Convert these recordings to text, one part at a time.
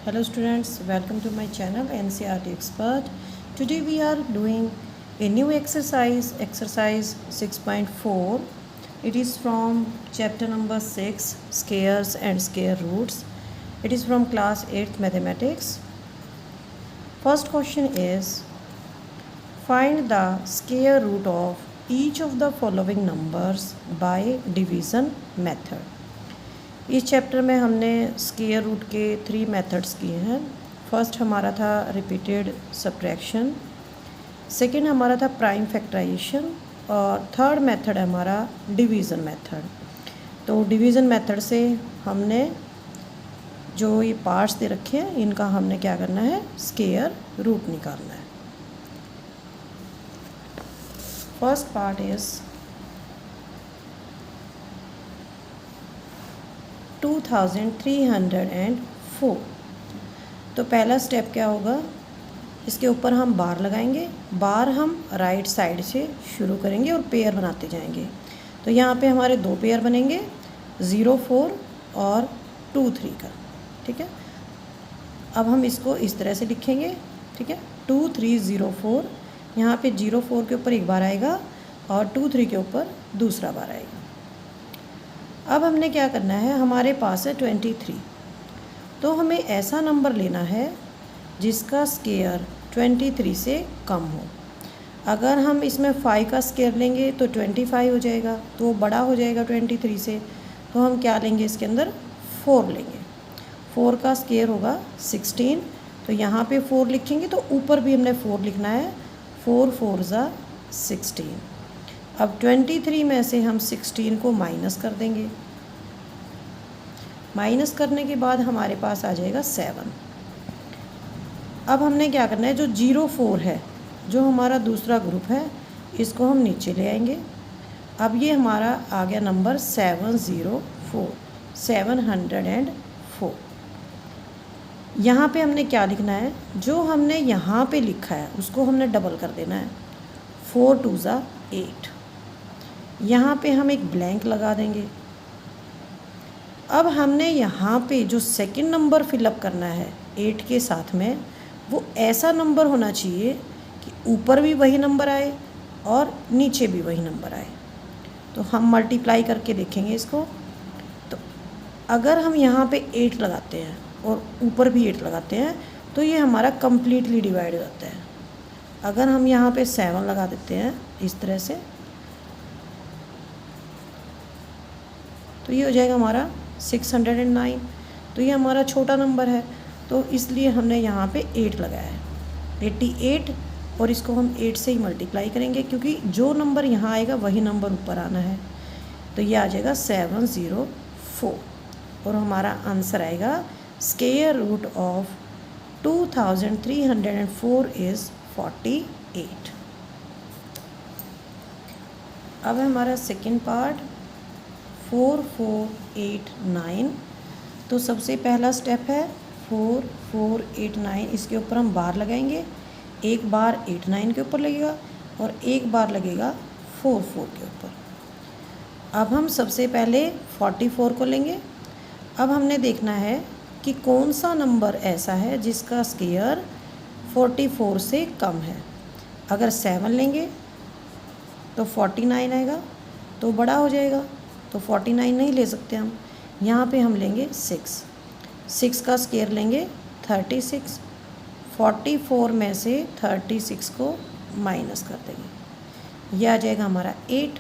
Hello students, welcome to my channel NCERT Expert. Today we are doing a new exercise 6.4. It is from chapter number 6, squares and square roots. It is from class 8th mathematics. First question is, find the square root of each of the following numbers by division method. इस chapter में हमने square root के 3 methods किए हैं। First हमारा था repeated subtraction, second हमारा था प्राइम फैक्टराइजेशन और थर्ड मेथड है हमारा डिवीज़न मेथड। तो डिवीज़न मेथड से हमने जो ये पार्ट्स दे रखे हैं इनका हमने क्या करना है, स्क्वायर रूट निकालना है। First part is 2304। तो पहला स्टेप क्या होगा, इसके ऊपर हम बार लगाएंगे। बार हम राइट साइड से शुरू करेंगे और पेयर बनाते जाएंगे। तो यहाँ पे हमारे 2 पेयर बनेंगे, 04 और 23 का। ठीक है, अब हम इसको इस तरह से लिखेंगे। ठीक है, 2304, यहाँ पे 04 के ऊपर एक बार आएगा और 23 के ऊपर दूसरा बार आएगा। अब हमने क्या करना है, हमारे पास है 23, तो हमें ऐसा नंबर लेना है जिसका स्क्वायर 23 से कम हो। अगर हम इसमें 5 का स्क्वायर लेंगे तो 25 हो जाएगा, तो वो बड़ा हो जाएगा 23 से। तो हम क्या लेंगे, इसके अंदर 4 लेंगे। 4 का स्क्वायर होगा 16, तो यहाँ पे 4 लिखेंगे तो ऊपर भी हमने 4 लिखना है। 4 4 ज़ा 16। अब 23 में से हम 16 को माइनस कर देंगे। माइनस करने के बाद हमारे पास आ जाएगा 7। अब हमने क्या करना है, जो 04 है, जो हमारा दूसरा ग्रुप है, इसको हम नीचे ले आएंगे। अब ये हमारा आ गया नंबर 704, 704। यहाँ पे हमने क्या लिखना है, जो हमने यहाँ पे लिखा है उसको हमने डबल कर देना है। 4 2 ज़ा 8। यहाँ पे हम एक ब्लैंक लगा देंगे। अब हमने यहाँ पे जो सेकंड नंबर फिलअप करना है 8 के साथ में, वो ऐसा नंबर होना चाहिए कि ऊपर भी वही नंबर आए और नीचे भी वही नंबर आए। तो हम मल्टीप्लाई करके देखेंगे इसको। तो अगर हम यहाँ पे 8 लगाते हैं और ऊपर भी 8 लगाते हैं तो ये हमारा कम्प्लीटली डिवाइड हो जाता है। अगर हम यहाँ पे 7 लगा देते हैं इस तरह से, तो ये हो जाएगा हमारा 609। तो ये हमारा छोटा नंबर है, तो इसलिए हमने यहाँ पे 8 लगाया है, 88। और इसको हम 8 से ही मल्टीप्लाई करेंगे क्योंकि जो नंबर यहाँ आएगा वही नंबर ऊपर आना है। तो ये आ जाएगा 704 और हमारा आंसर आएगा स्क्वायर रूट ऑफ 2304 इज़ 48। अब हमारा सेकेंड पार्ट 4489। तो सबसे पहला स्टेप है 4489, इसके ऊपर हम बार लगाएंगे। एक बार 89 के ऊपर लगेगा और एक बार लगेगा 44 के ऊपर। अब हम सबसे पहले 44 को लेंगे। अब हमने देखना है कि कौन सा नंबर ऐसा है जिसका स्क्वायर 44 से कम है। अगर 7 लेंगे तो 49 आएगा, तो बड़ा हो जाएगा, तो 49 नहीं ले सकते हम। यहाँ पे हम लेंगे 6 का स्क्वायर लेंगे 36। 44 में से 36 को माइनस कर देंगे, यह आ जाएगा हमारा 8।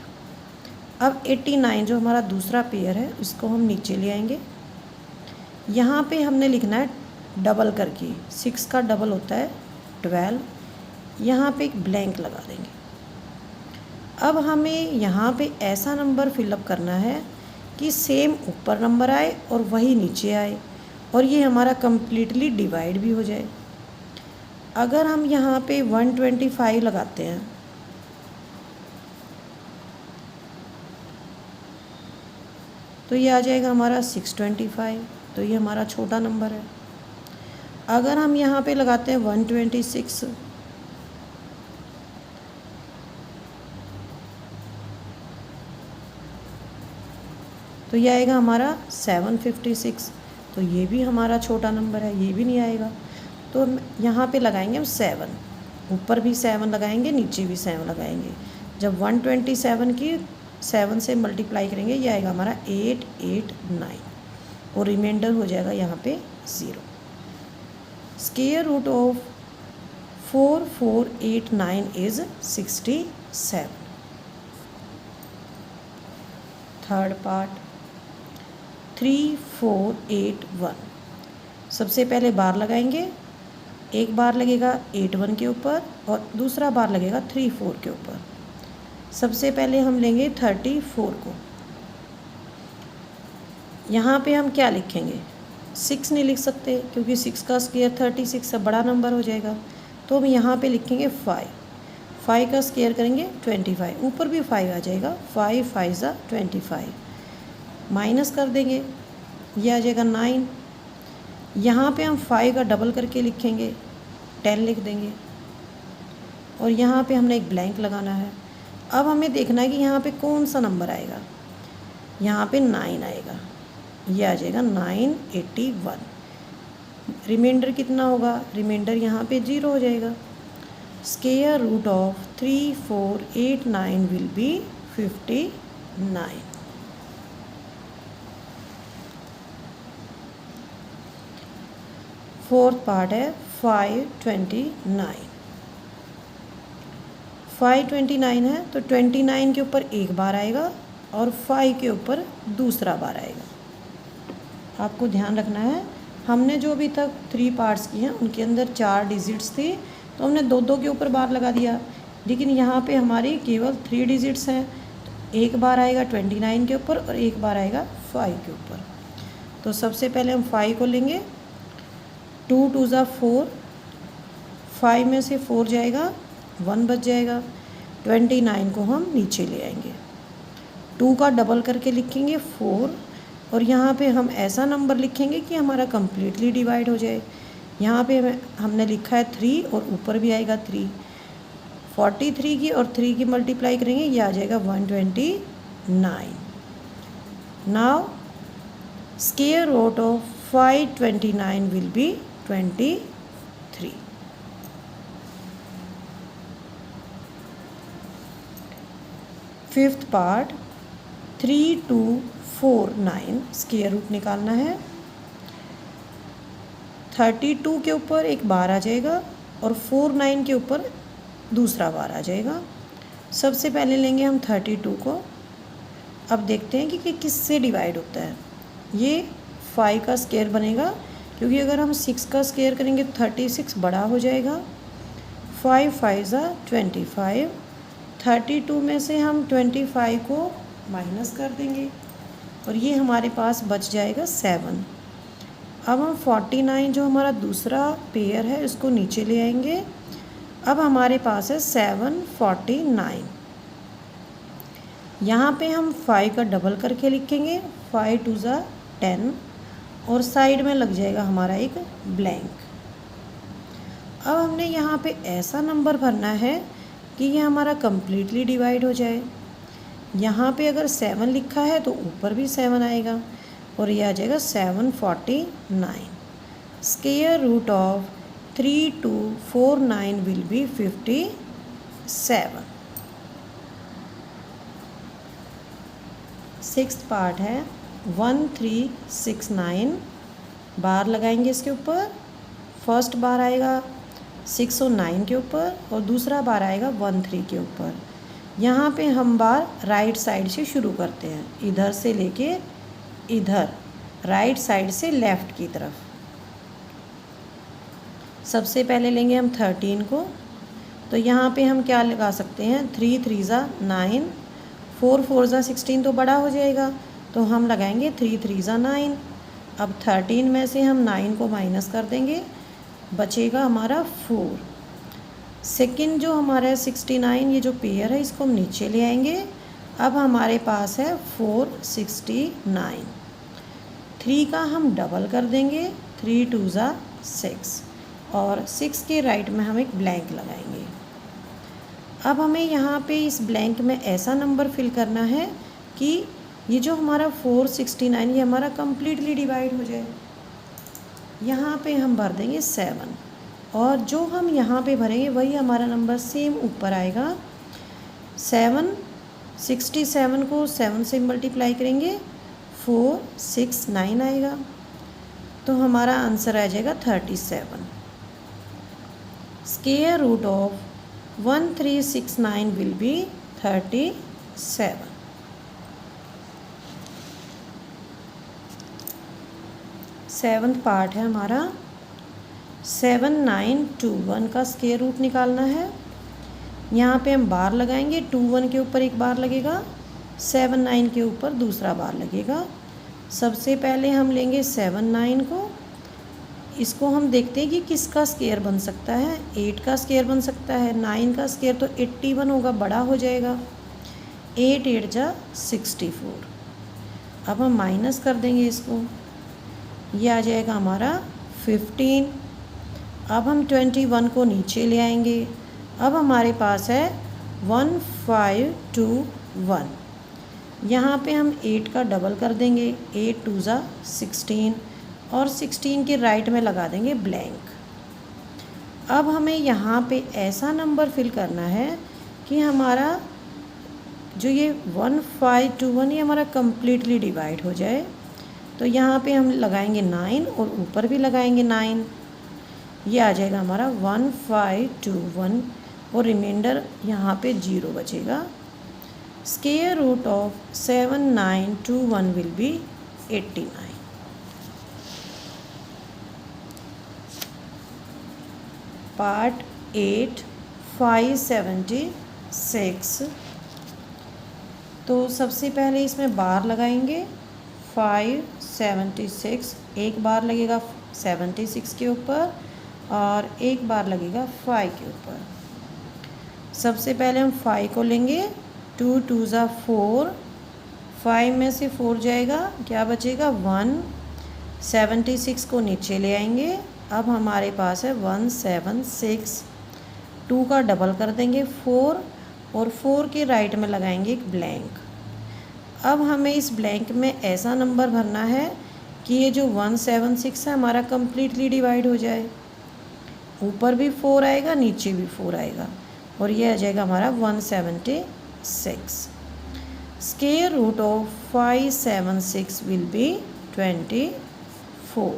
अब 89 जो हमारा दूसरा पेयर है उसको हम नीचे ले आएंगे। यहाँ पे हमने लिखना है डबल करके, 6 का डबल होता है 12। यहाँ पे एक ब्लैंक लगा देंगे। अब हमें यहाँ पे ऐसा नंबर फिलअप करना है कि सेम ऊपर नंबर आए और वही नीचे आए और ये हमारा कम्प्लीटली डिवाइड भी हो जाए। अगर हम यहाँ पे 125 लगाते हैं तो ये आ जाएगा हमारा 625, तो ये हमारा छोटा नंबर है। अगर हम यहाँ पे लगाते हैं 126, तो ये आएगा हमारा 756। तो ये भी हमारा छोटा नंबर है, ये भी नहीं आएगा। तो यहाँ पे लगाएंगे हम 7, ऊपर भी 7 लगाएंगे, नीचे भी 7 लगाएंगे। जब 127 की 7 से मल्टीप्लाई करेंगे, ये आएगा हमारा 889 और रिमाइंडर हो जाएगा यहाँ पे 0। Square root of 4489 is 67। Third part 3481। सबसे पहले बार लगाएंगे, एक बार लगेगा 81 के ऊपर और दूसरा बार लगेगा 34 के ऊपर। सबसे पहले हम लेंगे 34 को। यहाँ पे हम क्या लिखेंगे, 6 नहीं लिख सकते क्योंकि 6 का स्क्वायर 36 से बड़ा नंबर हो जाएगा। तो हम यहाँ पे लिखेंगे 5 का स्क्वायर करेंगे 25, ऊपर भी 5 आ जाएगा, 5 5 ज़ा 25, माइनस कर देंगे, ये आ जाएगा 9। यहाँ पे हम 5 का डबल करके लिखेंगे, 10 लिख देंगे और यहाँ पे हमने एक ब्लैंक लगाना है। अब हमें देखना है कि यहाँ पे कौन सा नंबर आएगा। यहाँ पे 9 आएगा, ये आ जाएगा 981। रिमाइंडर कितना होगा, रिमाइंडर यहाँ पे 0 हो जाएगा। Square root of 3489 will be 59। Fourth part है 529। 529 है तो 29 के ऊपर एक बार आएगा और 5 के ऊपर दूसरा बार आएगा। आपको ध्यान रखना है, हमने जो अभी तक 3 पार्ट्स किए हैं उनके अंदर 4 डिजिट्स थे तो हमने 2 के ऊपर बार लगा दिया, लेकिन यहाँ पे हमारी केवल 3 डिजिट्स हैं। तो एक बार आएगा 29 के ऊपर और एक बार आएगा 5 के ऊपर। तो सबसे पहले हम 5 को लेंगे, 2 2 ज़ा 4, 5 में से 4 जाएगा, 1 बच जाएगा। 29 को हम नीचे ले आएंगे, 2 का डबल करके लिखेंगे 4 और यहाँ पे हम ऐसा नंबर लिखेंगे कि हमारा कम्प्लीटली डिवाइड हो जाए। यहाँ पे हमने लिखा है 3 और ऊपर भी आएगा 3। 43 की और 3 की मल्टीप्लाई करेंगे, ये आ जाएगा 129। Now square root of 529 will be 23। Fifth part 3249 square root निकालना है। 32 के ऊपर एक बार आ जाएगा और 49 के ऊपर दूसरा बार आ जाएगा। सबसे पहले लेंगे हम 32 को। अब देखते हैं कि किससे डिवाइड होता है। ये 5 का स्क्वायर बनेगा क्योंकि अगर हम 6 का स्क्वायर करेंगे तो 36 बड़ा हो जाएगा। 5 5 ज़ा 25, 32 में से हम 25 को माइनस कर देंगे और ये हमारे पास बच जाएगा 7। अब हम 49 जो हमारा दूसरा पेयर है इसको नीचे ले आएंगे। अब हमारे पास है 749। यहाँ पे हम 5 का डबल करके लिखेंगे, 5 2 ज़ा 10 और साइड में लग जाएगा हमारा एक ब्लैंक। अब हमने यहाँ पे ऐसा नंबर भरना है कि ये हमारा कम्प्लीटली डिवाइड हो जाए। यहाँ पे अगर 7 लिखा है तो ऊपर भी 7 आएगा और ये आ जाएगा 749। Square root of 3249 will be 57। Sixth part है 1369। बार लगाएंगे इसके ऊपर। फर्स्ट बार आएगा 609 के ऊपर और दूसरा बार आएगा 13 के ऊपर। यहाँ पे हम बार राइट साइड से शुरू करते हैं, इधर से लेके इधर, राइट साइड से लेफ़्ट की तरफ। सबसे पहले लेंगे हम 13 को। तो यहाँ पे हम क्या लगा सकते हैं, 3 3 ज़ा 9, 4 4 ज़ा 16 तो बड़ा हो जाएगा, तो हम लगाएंगे 3 3 ज़ा 9। अब 13 में से हम 9 को माइनस कर देंगे, बचेगा हमारा 4। सेकंड जो हमारा 69, ये जो पेयर है इसको हम नीचे ले आएंगे। अब हमारे पास है 469। 3 का हम डबल कर देंगे, 3 2 ज़ा 6 और 6 के राइट में हम एक ब्लैंक लगाएंगे। अब हमें यहाँ पे इस ब्लैंक में ऐसा नंबर फिल करना है कि ये जो हमारा 469 ये हमारा कम्प्लीटली डिवाइड हो जाए। यहाँ पे हम भर देंगे 7 और जो हम यहाँ पे भरेंगे वही हमारा नंबर सेम ऊपर आएगा। 7 67 को 7 से मल्टीप्लाई करेंगे 469 आएगा, तो हमारा आंसर आ जाएगा 37। Square root of 1369 will be 37। Seventh part है हमारा 7921 का स्क्वायर रूट निकालना है। यहाँ पे हम बार लगाएंगे, 21 के ऊपर एक बार लगेगा, 79 के ऊपर दूसरा बार लगेगा। सबसे पहले हम लेंगे 79 को, इसको हम देखते हैं कि किसका स्क्वायर बन सकता है। 8 का स्क्वायर बन सकता है, 9 का स्क्वायर तो 81 होगा, बड़ा हो जाएगा। 8 8 जा 64। अब हम माइनस कर देंगे इसको, ये आ जाएगा हमारा 15। अब हम 21 को नीचे ले आएंगे। अब हमारे पास है 1521। यहाँ पे हम 8 का डबल कर देंगे, 8 2 जा 16 और 16 के राइट में लगा देंगे ब्लैंक। अब हमें यहाँ पे ऐसा नंबर फिल करना है कि हमारा जो ये 1521 ये हमारा कम्प्लीटली डिवाइड हो जाए। तो यहाँ पे हम लगाएंगे 9 और ऊपर भी लगाएंगे 9, ये आ जाएगा हमारा 1521 और रिमाइंडर यहाँ पे 0 बचेगा। Square root of 7921 will be 89। Part 8 576। तो सबसे पहले इसमें बार लगाएंगे 576, एक बार लगेगा 76 के ऊपर और एक बार लगेगा 5 के ऊपर। सबसे पहले हम 5 को लेंगे, 2 2 जा 4, 5 में से 4 जाएगा, क्या बचेगा 1। 76 को नीचे ले आएंगे, अब हमारे पास है 176। 2 का डबल कर देंगे 4 और 4 के राइट में लगाएंगे एक ब्लैंक। अब हमें इस ब्लैंक में ऐसा नंबर भरना है कि ये जो 176 है हमारा कम्प्लीटली डिवाइड हो जाए। ऊपर भी 4 आएगा, नीचे भी 4 आएगा और ये आ जाएगा हमारा 176। Square root of 576 will be 24।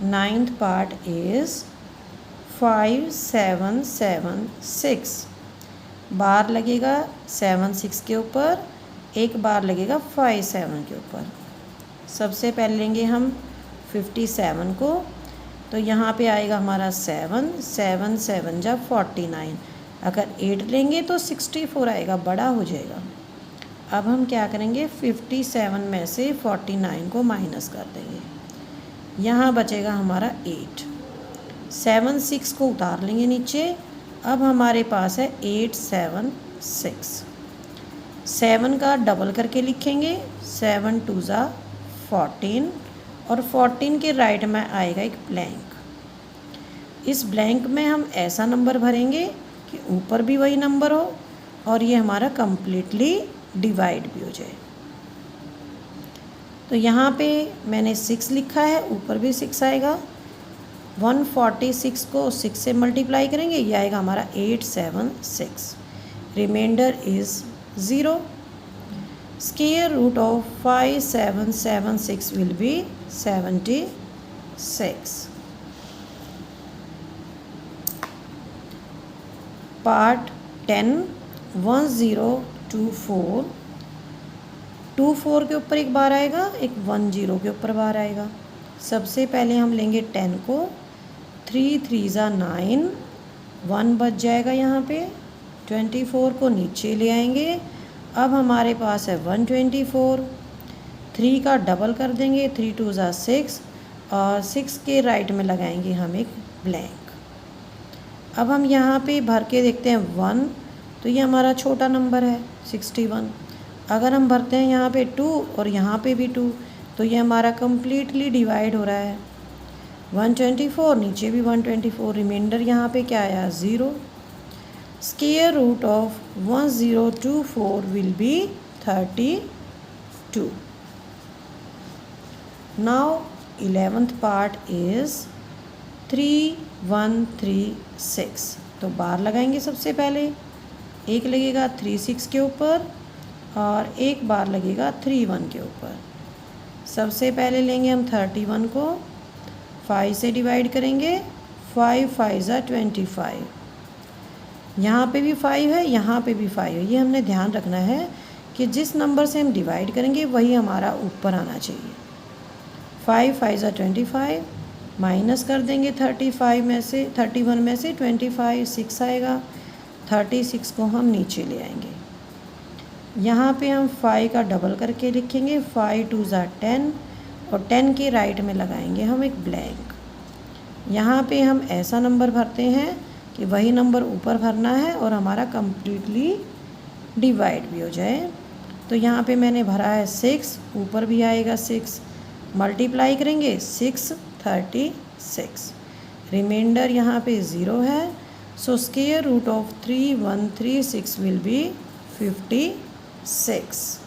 Ninth part is 5776। बार लगेगा 76 के ऊपर, एक बार लगेगा 57 के ऊपर। सबसे पहले लेंगे हम 57 को, तो यहाँ पे आएगा हमारा 7 7 7 जा 49। अगर 8 लेंगे तो 64 आएगा, बड़ा हो जाएगा। अब हम क्या करेंगे, 57 में से 49 को माइनस कर देंगे, यहाँ बचेगा हमारा 8। 7 6 को उतार लेंगे नीचे, अब हमारे पास है 876। 7 का डबल करके लिखेंगे, 7 2 जा 14 और 14 के राइट में आएगा एक ब्लैंक। इस ब्लैंक में हम ऐसा नंबर भरेंगे कि ऊपर भी वही नंबर हो और ये हमारा कम्प्लीटली डिवाइड भी हो जाए। तो यहाँ पे मैंने 6 लिखा है, ऊपर भी 6 आएगा। 146 को 6 से मल्टीप्लाई करेंगे, ये आएगा हमारा 876। Remainder is 0। Square root of 5776 will be 76। Part 10 1024। 24 के ऊपर एक बार आएगा, एक 10 के ऊपर बार आएगा। सबसे पहले हम लेंगे 10 को, 3 3 जा 9, 1 बच जाएगा यहाँ पे। 24 को नीचे ले आएंगे, अब हमारे पास है 124। 3 का डबल कर देंगे, 3 2 जा 6 और 6 के राइट में लगाएंगे हम एक ब्लैंक। अब हम यहाँ पे भर के देखते हैं 1, तो ये हमारा छोटा नंबर है 61। अगर हम भरते हैं यहाँ पे 2 और यहाँ पे भी 2, तो ये हमारा कम्प्लीटली डिवाइड हो रहा है। 124 नीचे भी 124, रिमाइंडर यहाँ पे क्या आया 0। Square root of 1024 will be 32। Now 11th part is 3136। तो बार लगाएंगे सबसे पहले, एक लगेगा 36 के ऊपर और एक बार लगेगा 31 के ऊपर। सबसे पहले लेंगे हम 31 को 5 से डिवाइड करेंगे, 5 5 25। यहाँ पे भी 5 है, यहाँ पे भी 5 है। ये हमने ध्यान रखना है कि जिस नंबर से हम डिवाइड करेंगे वही हमारा ऊपर आना चाहिए। 5 5 25, माइनस कर देंगे 31 में से 25 6 आएगा। 36 को हम नीचे ले आएंगे। यहाँ पे हम 5 का डबल करके लिखेंगे, 5 2 10 और 10 के राइट में लगाएंगे हम एक ब्लैंक। यहाँ पे हम ऐसा नंबर भरते हैं कि वही नंबर ऊपर भरना है और हमारा कंप्लीटली डिवाइड भी हो जाए। तो यहाँ पे मैंने भरा है 6, ऊपर भी आएगा 6, मल्टीप्लाई करेंगे 6 36, रिमाइंडर यहाँ पे 0 है। So square root of 3136 will be 56।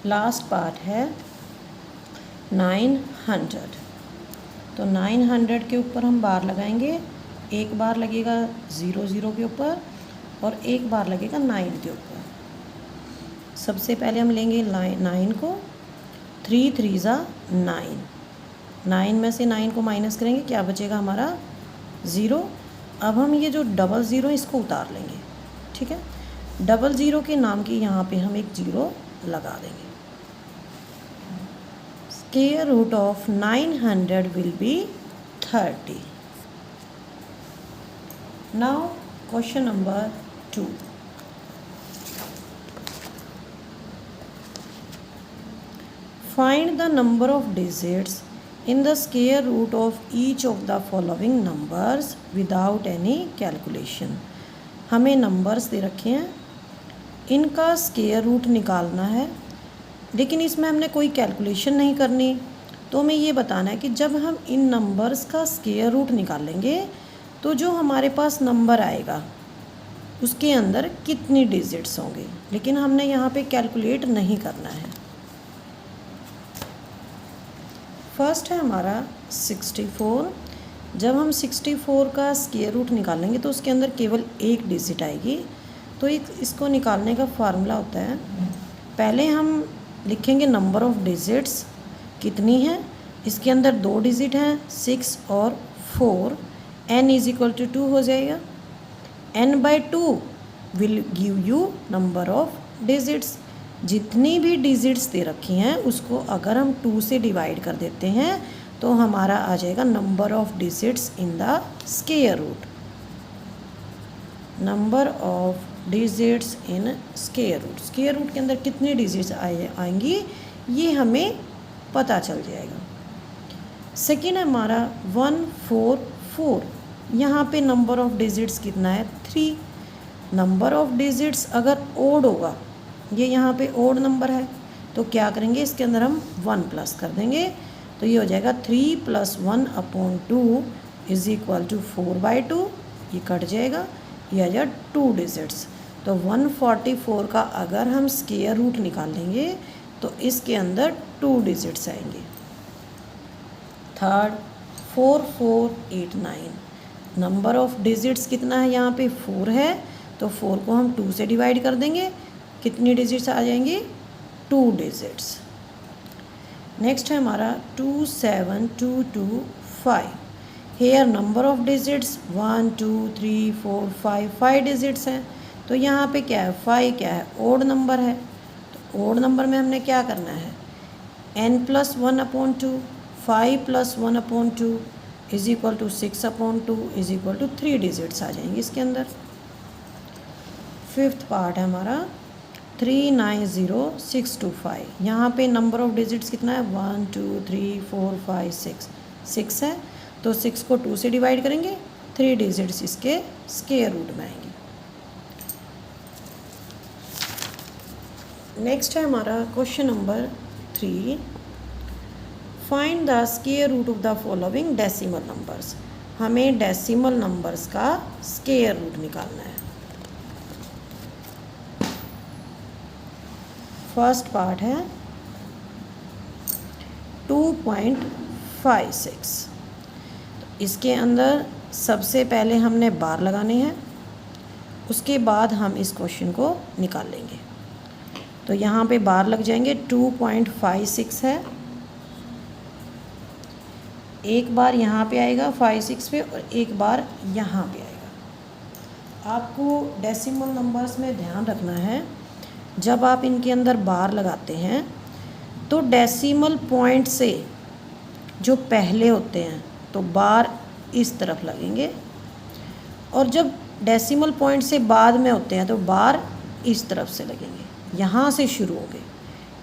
Last part है 900। तो 900 के ऊपर हम बार लगाएंगे, एक बार लगेगा 00 के ऊपर और एक बार लगेगा 9 के ऊपर। सबसे पहले हम लेंगे 9 को, 3 3 9, 9 में से 9 को माइनस करेंगे, क्या बचेगा हमारा 0। अब हम ये जो 00 इसको उतार लेंगे, ठीक है। 00 के नाम की यहाँ पे हम एक 0 लगा देंगे। Square root of 900 will be 30। Now question number 2। Find the number of digits in the square root of each of the following numbers without any calculation। हमें नंबर्स दे रखे हैं, इनका स्क्वायर रूट निकालना है, लेकिन इसमें हमने कोई कैलकुलेशन नहीं करनी। तो हमें ये बताना है कि जब हम इन नंबर्स का स्क्वायर रूट निकालेंगे तो जो हमारे पास नंबर आएगा उसके अंदर कितनी डिजिट्स होंगे, लेकिन हमने यहाँ पे कैलकुलेट नहीं करना है। फर्स्ट है हमारा 64। जब हम 64 का स्क्वायर रूट निकालेंगे तो उसके अंदर केवल एक डिजिट आएगी। तो इसको निकालने का फार्मूला होता है, पहले हम लिखेंगे नंबर ऑफ़ डिजिट्स कितनी है। इसके अंदर 2 डिजिट हैं, 6 और 4। n इज इक्वल टू 2 हो जाएगा। n/2 will give you number of digits. जितनी भी डिजिट्स दे रखी हैं उसको अगर हम 2 से डिवाइड कर देते हैं तो हमारा आ जाएगा number of digits in the square root. Number of digits in square root, square root के अंदर कितनी डिजिट्स आएंगी ये हमें पता चल जाएगा। सेकेंड है हमारा 144। यहाँ पे नंबर ऑफ डिजिट्स कितना है 3। नंबर ऑफ डिजिट्स अगर ओड होगा, ये यहाँ पे ओड नंबर है, तो क्या करेंगे इसके अंदर हम 1 प्लस कर देंगे। तो ये हो जाएगा 3 + 1/2 इज इक्वल टू 4/2। ये कट जाएगा, ये आ जाएगा 2 डिजिट्स। तो 144 का अगर हम स्क्वायर रूट निकालेंगे तो इसके अंदर 2 डिजिट्स आएंगे। थर्ड 4489। नंबर ऑफ डिजिट्स कितना है यहाँ पे 4 है, तो 4 को हम 2 से डिवाइड कर देंगे, कितनी डिजिट्स आ जाएंगी 2 डिजिट्स। नेक्स्ट है हमारा 27225। Here number of digits 1 2 3 4 5 digits हैं। तो यहाँ पे क्या है 5 क्या है ओड नंबर है। तो ओड नंबर में हमने क्या करना है n + 1/2, 5 + 1/2 is equal to 6/2 is equal to 3 digits आ जाएंगे इसके अंदर। फिफ्थ पार्ट है हमारा 390625। यहाँ पे नंबर ऑफ डिजिट्स कितना है 1 2 3 4 5 6 है। तो 6 को 2 से डिवाइड करेंगे, 3 डिजिट्स इसके स्क्वायर रूट में आएंगे। नेक्स्ट है हमारा question number 3। Find the square root of the following decimal numbers. हमें डेसिमल नंबर्स का स्क्वायर रूट निकालना है। फर्स्ट पार्ट है 2.56। इसके अंदर सबसे पहले हमने बार लगाने हैं, उसके बाद हम इस क्वेश्चन को निकाल लेंगे। तो यहाँ पे बार लग जाएंगे, 2.56 है, एक बार यहाँ पे आएगा 56 पे और एक बार यहाँ पे आएगा। आपको डेसिमल नंबर्स में ध्यान रखना है, जब आप इनके अंदर बार लगाते हैं तो डेसिमल पॉइंट से जो पहले होते हैं तो बार इस तरफ लगेंगे, और जब डेसिमल पॉइंट से बाद में होते हैं तो बार इस तरफ से लगेंगे। यहाँ से शुरू होंगे,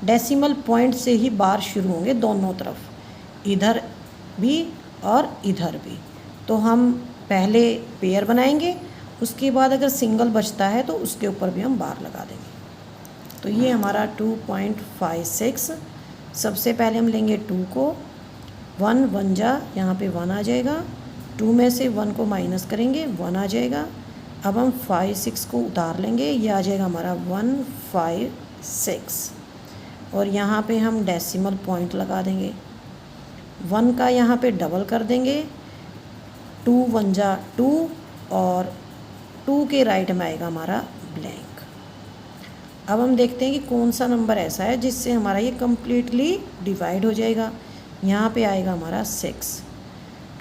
डेसिमल पॉइंट से ही बार शुरू होंगे दोनों तरफ, इधर भी और इधर भी। तो हम पहले पेयर बनाएंगे, उसके बाद अगर सिंगल बचता है तो उसके ऊपर भी हम बार लगा देंगे। तो ये हमारा 2.56। सबसे पहले हम लेंगे 2 को, 1 1 जा, यहाँ पे 1 आ जाएगा, 2 में से 1 को माइनस करेंगे, 1 आ जाएगा। अब हम 5 6 को उतार लेंगे, ये आ जाएगा हमारा 156, और यहाँ पे हम डेसिमल पॉइंट लगा देंगे, 1 का यहाँ पे डबल कर देंगे, 2 1 जा 2, और 2 के राइट में आएगा हमारा ब्लैंक। अब हम देखते हैं कि कौन सा नंबर ऐसा है जिससे हमारा ये कम्प्लीटली डिवाइड हो जाएगा। यहाँ पे आएगा हमारा 6,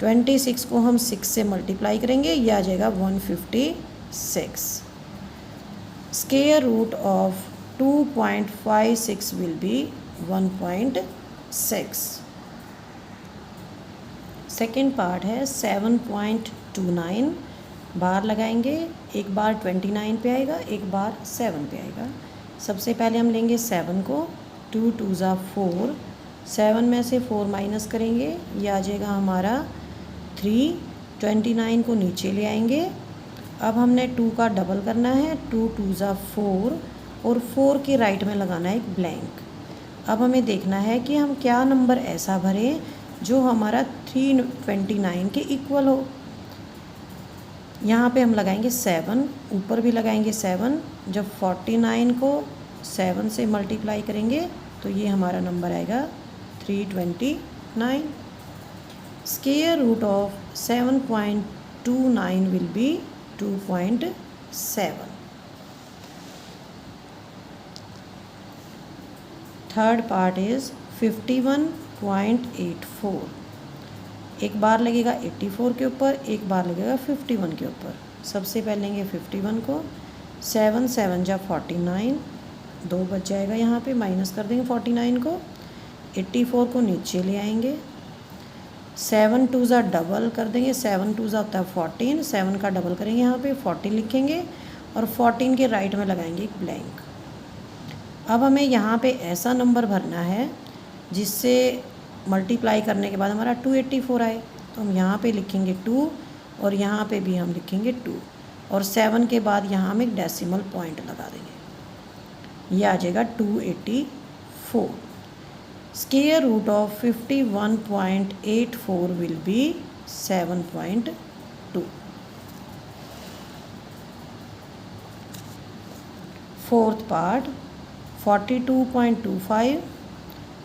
26 को हम 6 से मल्टीप्लाई करेंगे, ये आ जाएगा 156। Square root of 2.56 will be 1.6। Second part है 7.29। बार लगाएंगे, एक बार 29 पे आएगा, एक बार 7 पे आएगा। सबसे पहले हम लेंगे 7 को, 2 2 ज़ा 4, 7 में से 4 माइनस करेंगे, ये आ जाएगा हमारा 3, 29 को नीचे ले आएंगे। अब हमने 2 का डबल करना है, 2 2 ज़ा 4, और 4 के राइट में लगाना है एक ब्लैंक। अब हमें देखना है कि हम क्या नंबर ऐसा भरें जो हमारा 329 के इक्वल हो। यहाँ पे हम लगाएंगे 7, ऊपर भी लगाएंगे 7। जब 49 को 7 से मल्टीप्लाई करेंगे तो ये हमारा नंबर आएगा 329। Square root of 7.29 will be 2.7। Third part is 51.84। एक बार लगेगा 84 के ऊपर, एक बार लगेगा 51 के ऊपर। सबसे पहले लेंगे 51 को, 7 7 जा 49, 2 बच जाएगा, यहाँ पे माइनस कर देंगे 49 को। 84 को नीचे ले आएंगे, 7 2 ज़ा डबल कर देंगे, 7 2 ज़ा होता है 14, 7 का डबल करेंगे, यहाँ पे 14 लिखेंगे, और 14 के राइट में लगाएंगे एक ब्लैंक। अब हमें यहाँ पे ऐसा नंबर भरना है जिससे मल्टीप्लाई करने के बाद हमारा 284 आए। तो हम यहाँ पे लिखेंगे 2, और यहाँ पे भी हम लिखेंगे 2, और 7 के बाद यहाँ हम एक डेसिमल पॉइंट लगा देंगे, ये आ जाएगा 284। Square root of 51.84 will be 7.2। Fourth part 42.25।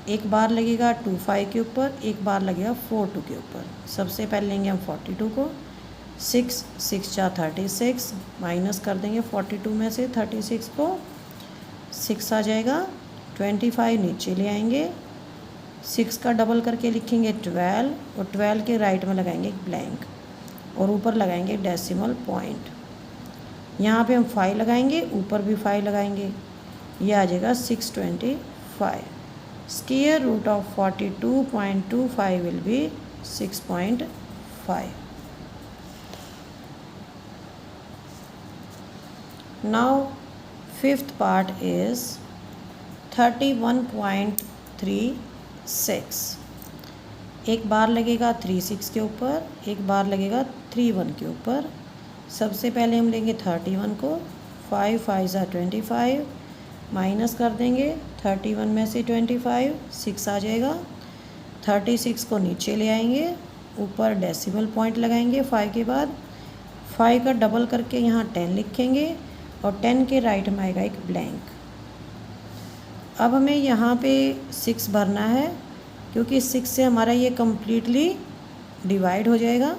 एक बार लगेगा 25 के ऊपर, एक बार लगेगा 42 के ऊपर। सबसे पहले लेंगे हम 42 को, 6 6 जा 36, माइनस कर देंगे 42 में से 36 को, 6 आ जाएगा, 25 नीचे ले आएंगे, 6 का डबल करके लिखेंगे 12, और 12 के राइट में लगाएंगे एक ब्लैंक, और ऊपर लगाएंगे डेसिमल पॉइंट। यहाँ पे हम 5 लगाएंगे, ऊपर भी 5 लगाएंगे, ये आ जाएगा 625। Square root of 42.25 will be 6.5। Now fifth part is 31.36। एक बार लगेगा 36 के ऊपर, एक बार लगेगा 31 के ऊपर। सबसे पहले हम लेंगे 31 को, 5 5 ज़ा 25, माइनस कर देंगे 31 में से 25, 6 आ जाएगा, 36 को नीचे ले आएंगे, ऊपर डेसिमल पॉइंट लगाएंगे 5 के बाद, 5 का डबल करके यहाँ 10 लिखेंगे, और 10 के राइट में आएगा एक ब्लैंक। अब हमें यहाँ पे 6 भरना है, क्योंकि 6 से हमारा ये कम्प्लीटली डिवाइड हो जाएगा,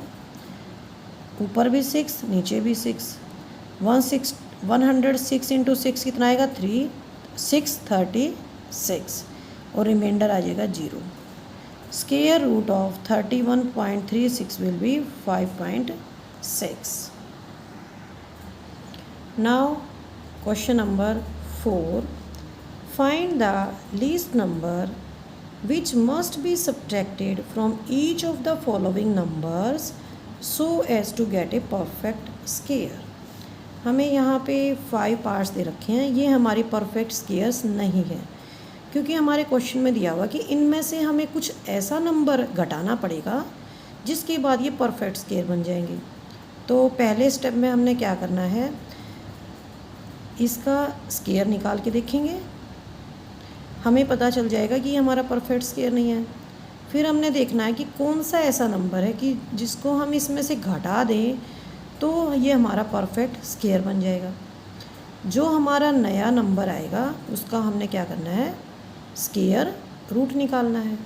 ऊपर भी 6 नीचे भी 6। 106 इंटू 6 कितना आएगा 636 और रिमाइंडर आ जाएगा 0। Square root of 31.36 will be 5.6। Now question number 4, find the least number which must be subtracted from each of the following numbers so as to get a perfect square। हमें यहाँ पे 5 parts दे रखे हैं, ये हमारी perfect squares नहीं है, क्योंकि हमारे क्वेश्चन में दिया हुआ कि इनमें से हमें कुछ ऐसा नंबर घटाना पड़ेगा जिसके बाद ये परफेक्ट स्क्वेयर बन जाएंगे। तो पहले स्टेप में हमने क्या करना है, इसका स्क्वेयर निकाल के देखेंगे, हमें पता चल जाएगा कि ये हमारा परफेक्ट स्क्वेयर नहीं है। फिर हमने देखना है कि कौन सा ऐसा नंबर है कि जिसको हम इसमें से घटा दें तो ये हमारा परफेक्ट स्क्वेयर बन जाएगा। जो हमारा नया नंबर आएगा उसका हमने क्या करना है, स्क्वेयर रूट निकालना है।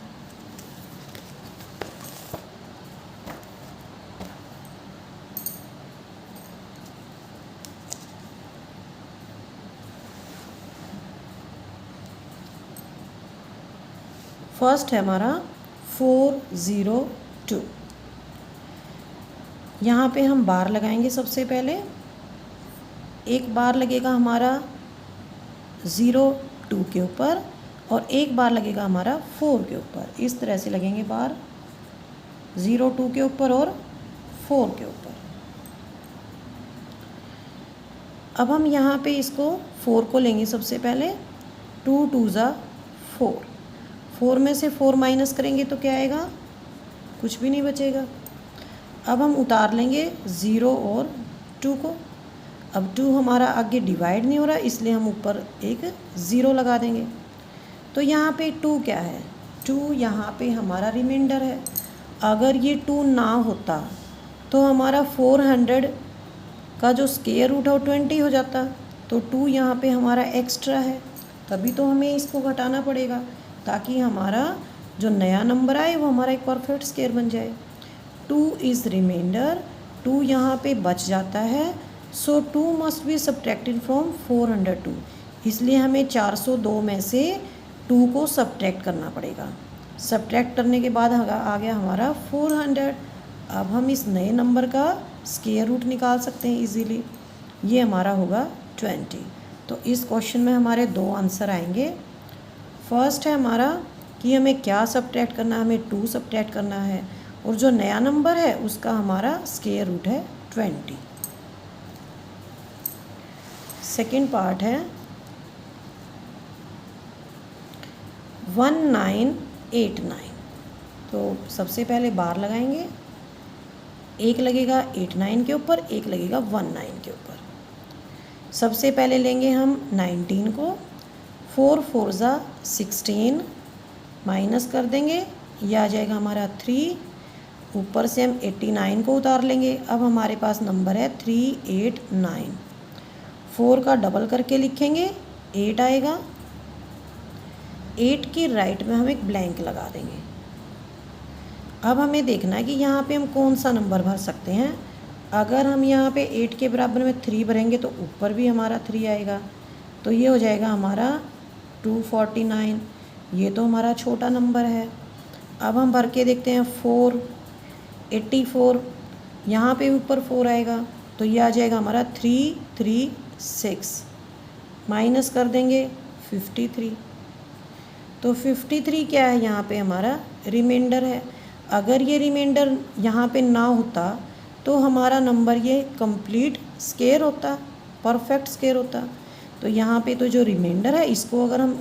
फर्स्ट है हमारा 402। यहाँ पे हम बार लगाएंगे। सबसे पहले एक बार लगेगा हमारा 02 के ऊपर और एक बार लगेगा हमारा 4 के ऊपर। इस तरह से लगेंगे बार 02 के ऊपर और 4 के ऊपर। अब हम यहाँ पे इसको 4 को लेंगे सबसे पहले। 2 2 ज़ा 4, 4 में से 4 माइनस करेंगे तो क्या आएगा, कुछ भी नहीं बचेगा। अब हम उतार लेंगे 0 और 2 को। अब 2 हमारा आगे डिवाइड नहीं हो रहा, इसलिए हम ऊपर एक 0 लगा देंगे। तो यहाँ पे 2 क्या है, 2 यहाँ पे हमारा रिमाइंडर है। अगर ये 2 ना होता तो हमारा 400 का जो स्क्वायर रूट है वो 20 हो जाता। तो 2 यहाँ पे हमारा एक्स्ट्रा है, तभी तो हमें इसको घटाना पड़ेगा ताकि हमारा जो नया नंबर आए वो हमारा एक परफेक्ट स्क्वायर बन जाए। 2 इज़ रिमाइंडर, 2 यहाँ पे बच जाता है। सो 2 मस्ट बी सब्ट्रैक्टेड फ्रॉम 402, इसलिए हमें 402 में से 2 को सब्ट्रैक्ट करना पड़ेगा। सब्ट्रैक्ट करने के बाद आ गया हमारा 400। अब हम इस नए नंबर का स्क्वायर रूट निकाल सकते हैं इजीली। ये हमारा होगा 20। तो इस क्वेश्चन में हमारे 2 आंसर आएंगे। फर्स्ट है हमारा कि हमें क्या सब्ट्रैक्ट करना है, हमें 2 सब्ट्रैक्ट करना है और जो नया नंबर है उसका हमारा स्क्वायर रूट है 20। सेकंड पार्ट है 1989। तो सबसे पहले बार लगाएंगे, एक लगेगा 89 के ऊपर, एक लगेगा 19 के ऊपर। सबसे पहले लेंगे हम 19 को, 4 4 ज़ा 16 माइनस कर देंगे, यह आ जाएगा हमारा 3। ऊपर से हम 89 को उतार लेंगे। अब हमारे पास नंबर है 389। 4 का डबल करके लिखेंगे, 8 आएगा। 8 की राइट में हम एक ब्लैंक लगा देंगे। अब हमें देखना है कि यहाँ पे हम कौन सा नंबर भर सकते हैं। अगर हम यहाँ पे 8 के बराबर में 3 भरेंगे तो ऊपर भी हमारा 3 आएगा। तो ये हो जाएगा हमारा 249। ये तो हमारा छोटा नंबर है। अब हम भर के देखते हैं 484, यहाँ पे ऊपर 4 आएगा तो ये आ जाएगा हमारा 336। माइनस कर देंगे 53। तो 53 क्या है, यहाँ पे हमारा रिमाइंडर है। अगर ये रिमाइंडर यहाँ पे ना होता तो हमारा नंबर ये कंप्लीट स्क्वायर होता, परफेक्ट स्क्वायर होता। तो यहाँ पे तो जो रिमाइंडर है इसको अगर हम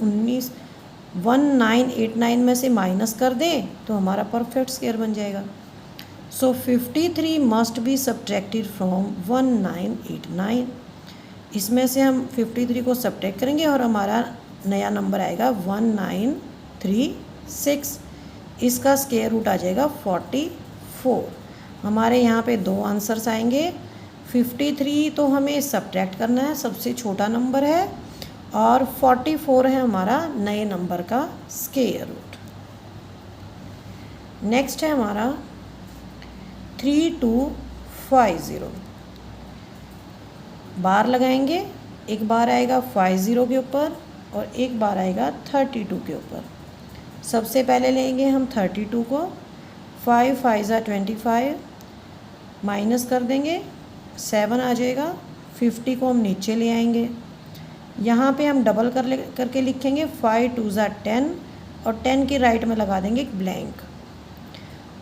1989 में से माइनस कर दें तो हमारा परफेक्ट स्क्वायर बन जाएगा। सो 53 मस्ट बी सब्ट्रैक्टेड फ्रॉम 1989। इसमें से हम 53 को सब्ट्रैक्ट करेंगे और हमारा नया नंबर आएगा 1936। इसका स्क्वायर रूट आ जाएगा 44। हमारे यहाँ पे 2 आंसर्स आएंगे। 53 तो हमें सब्ट्रैक्ट करना है, सबसे छोटा नंबर है, और 44 है हमारा नए नंबर का स्क्वायर रूट। नेक्स्ट है हमारा 3250, बार लगाएंगे, एक बार आएगा 50 के ऊपर और एक बार आएगा 32 के ऊपर। सबसे पहले लेंगे हम 32 को, 5 5 25, माइनस कर देंगे, 7 आ जाएगा। 50 को हम नीचे ले आएंगे, यहाँ पे हम डबल करके लिखेंगे, 5 2 10 और 10 के राइट में लगा देंगे एक ब्लैंक।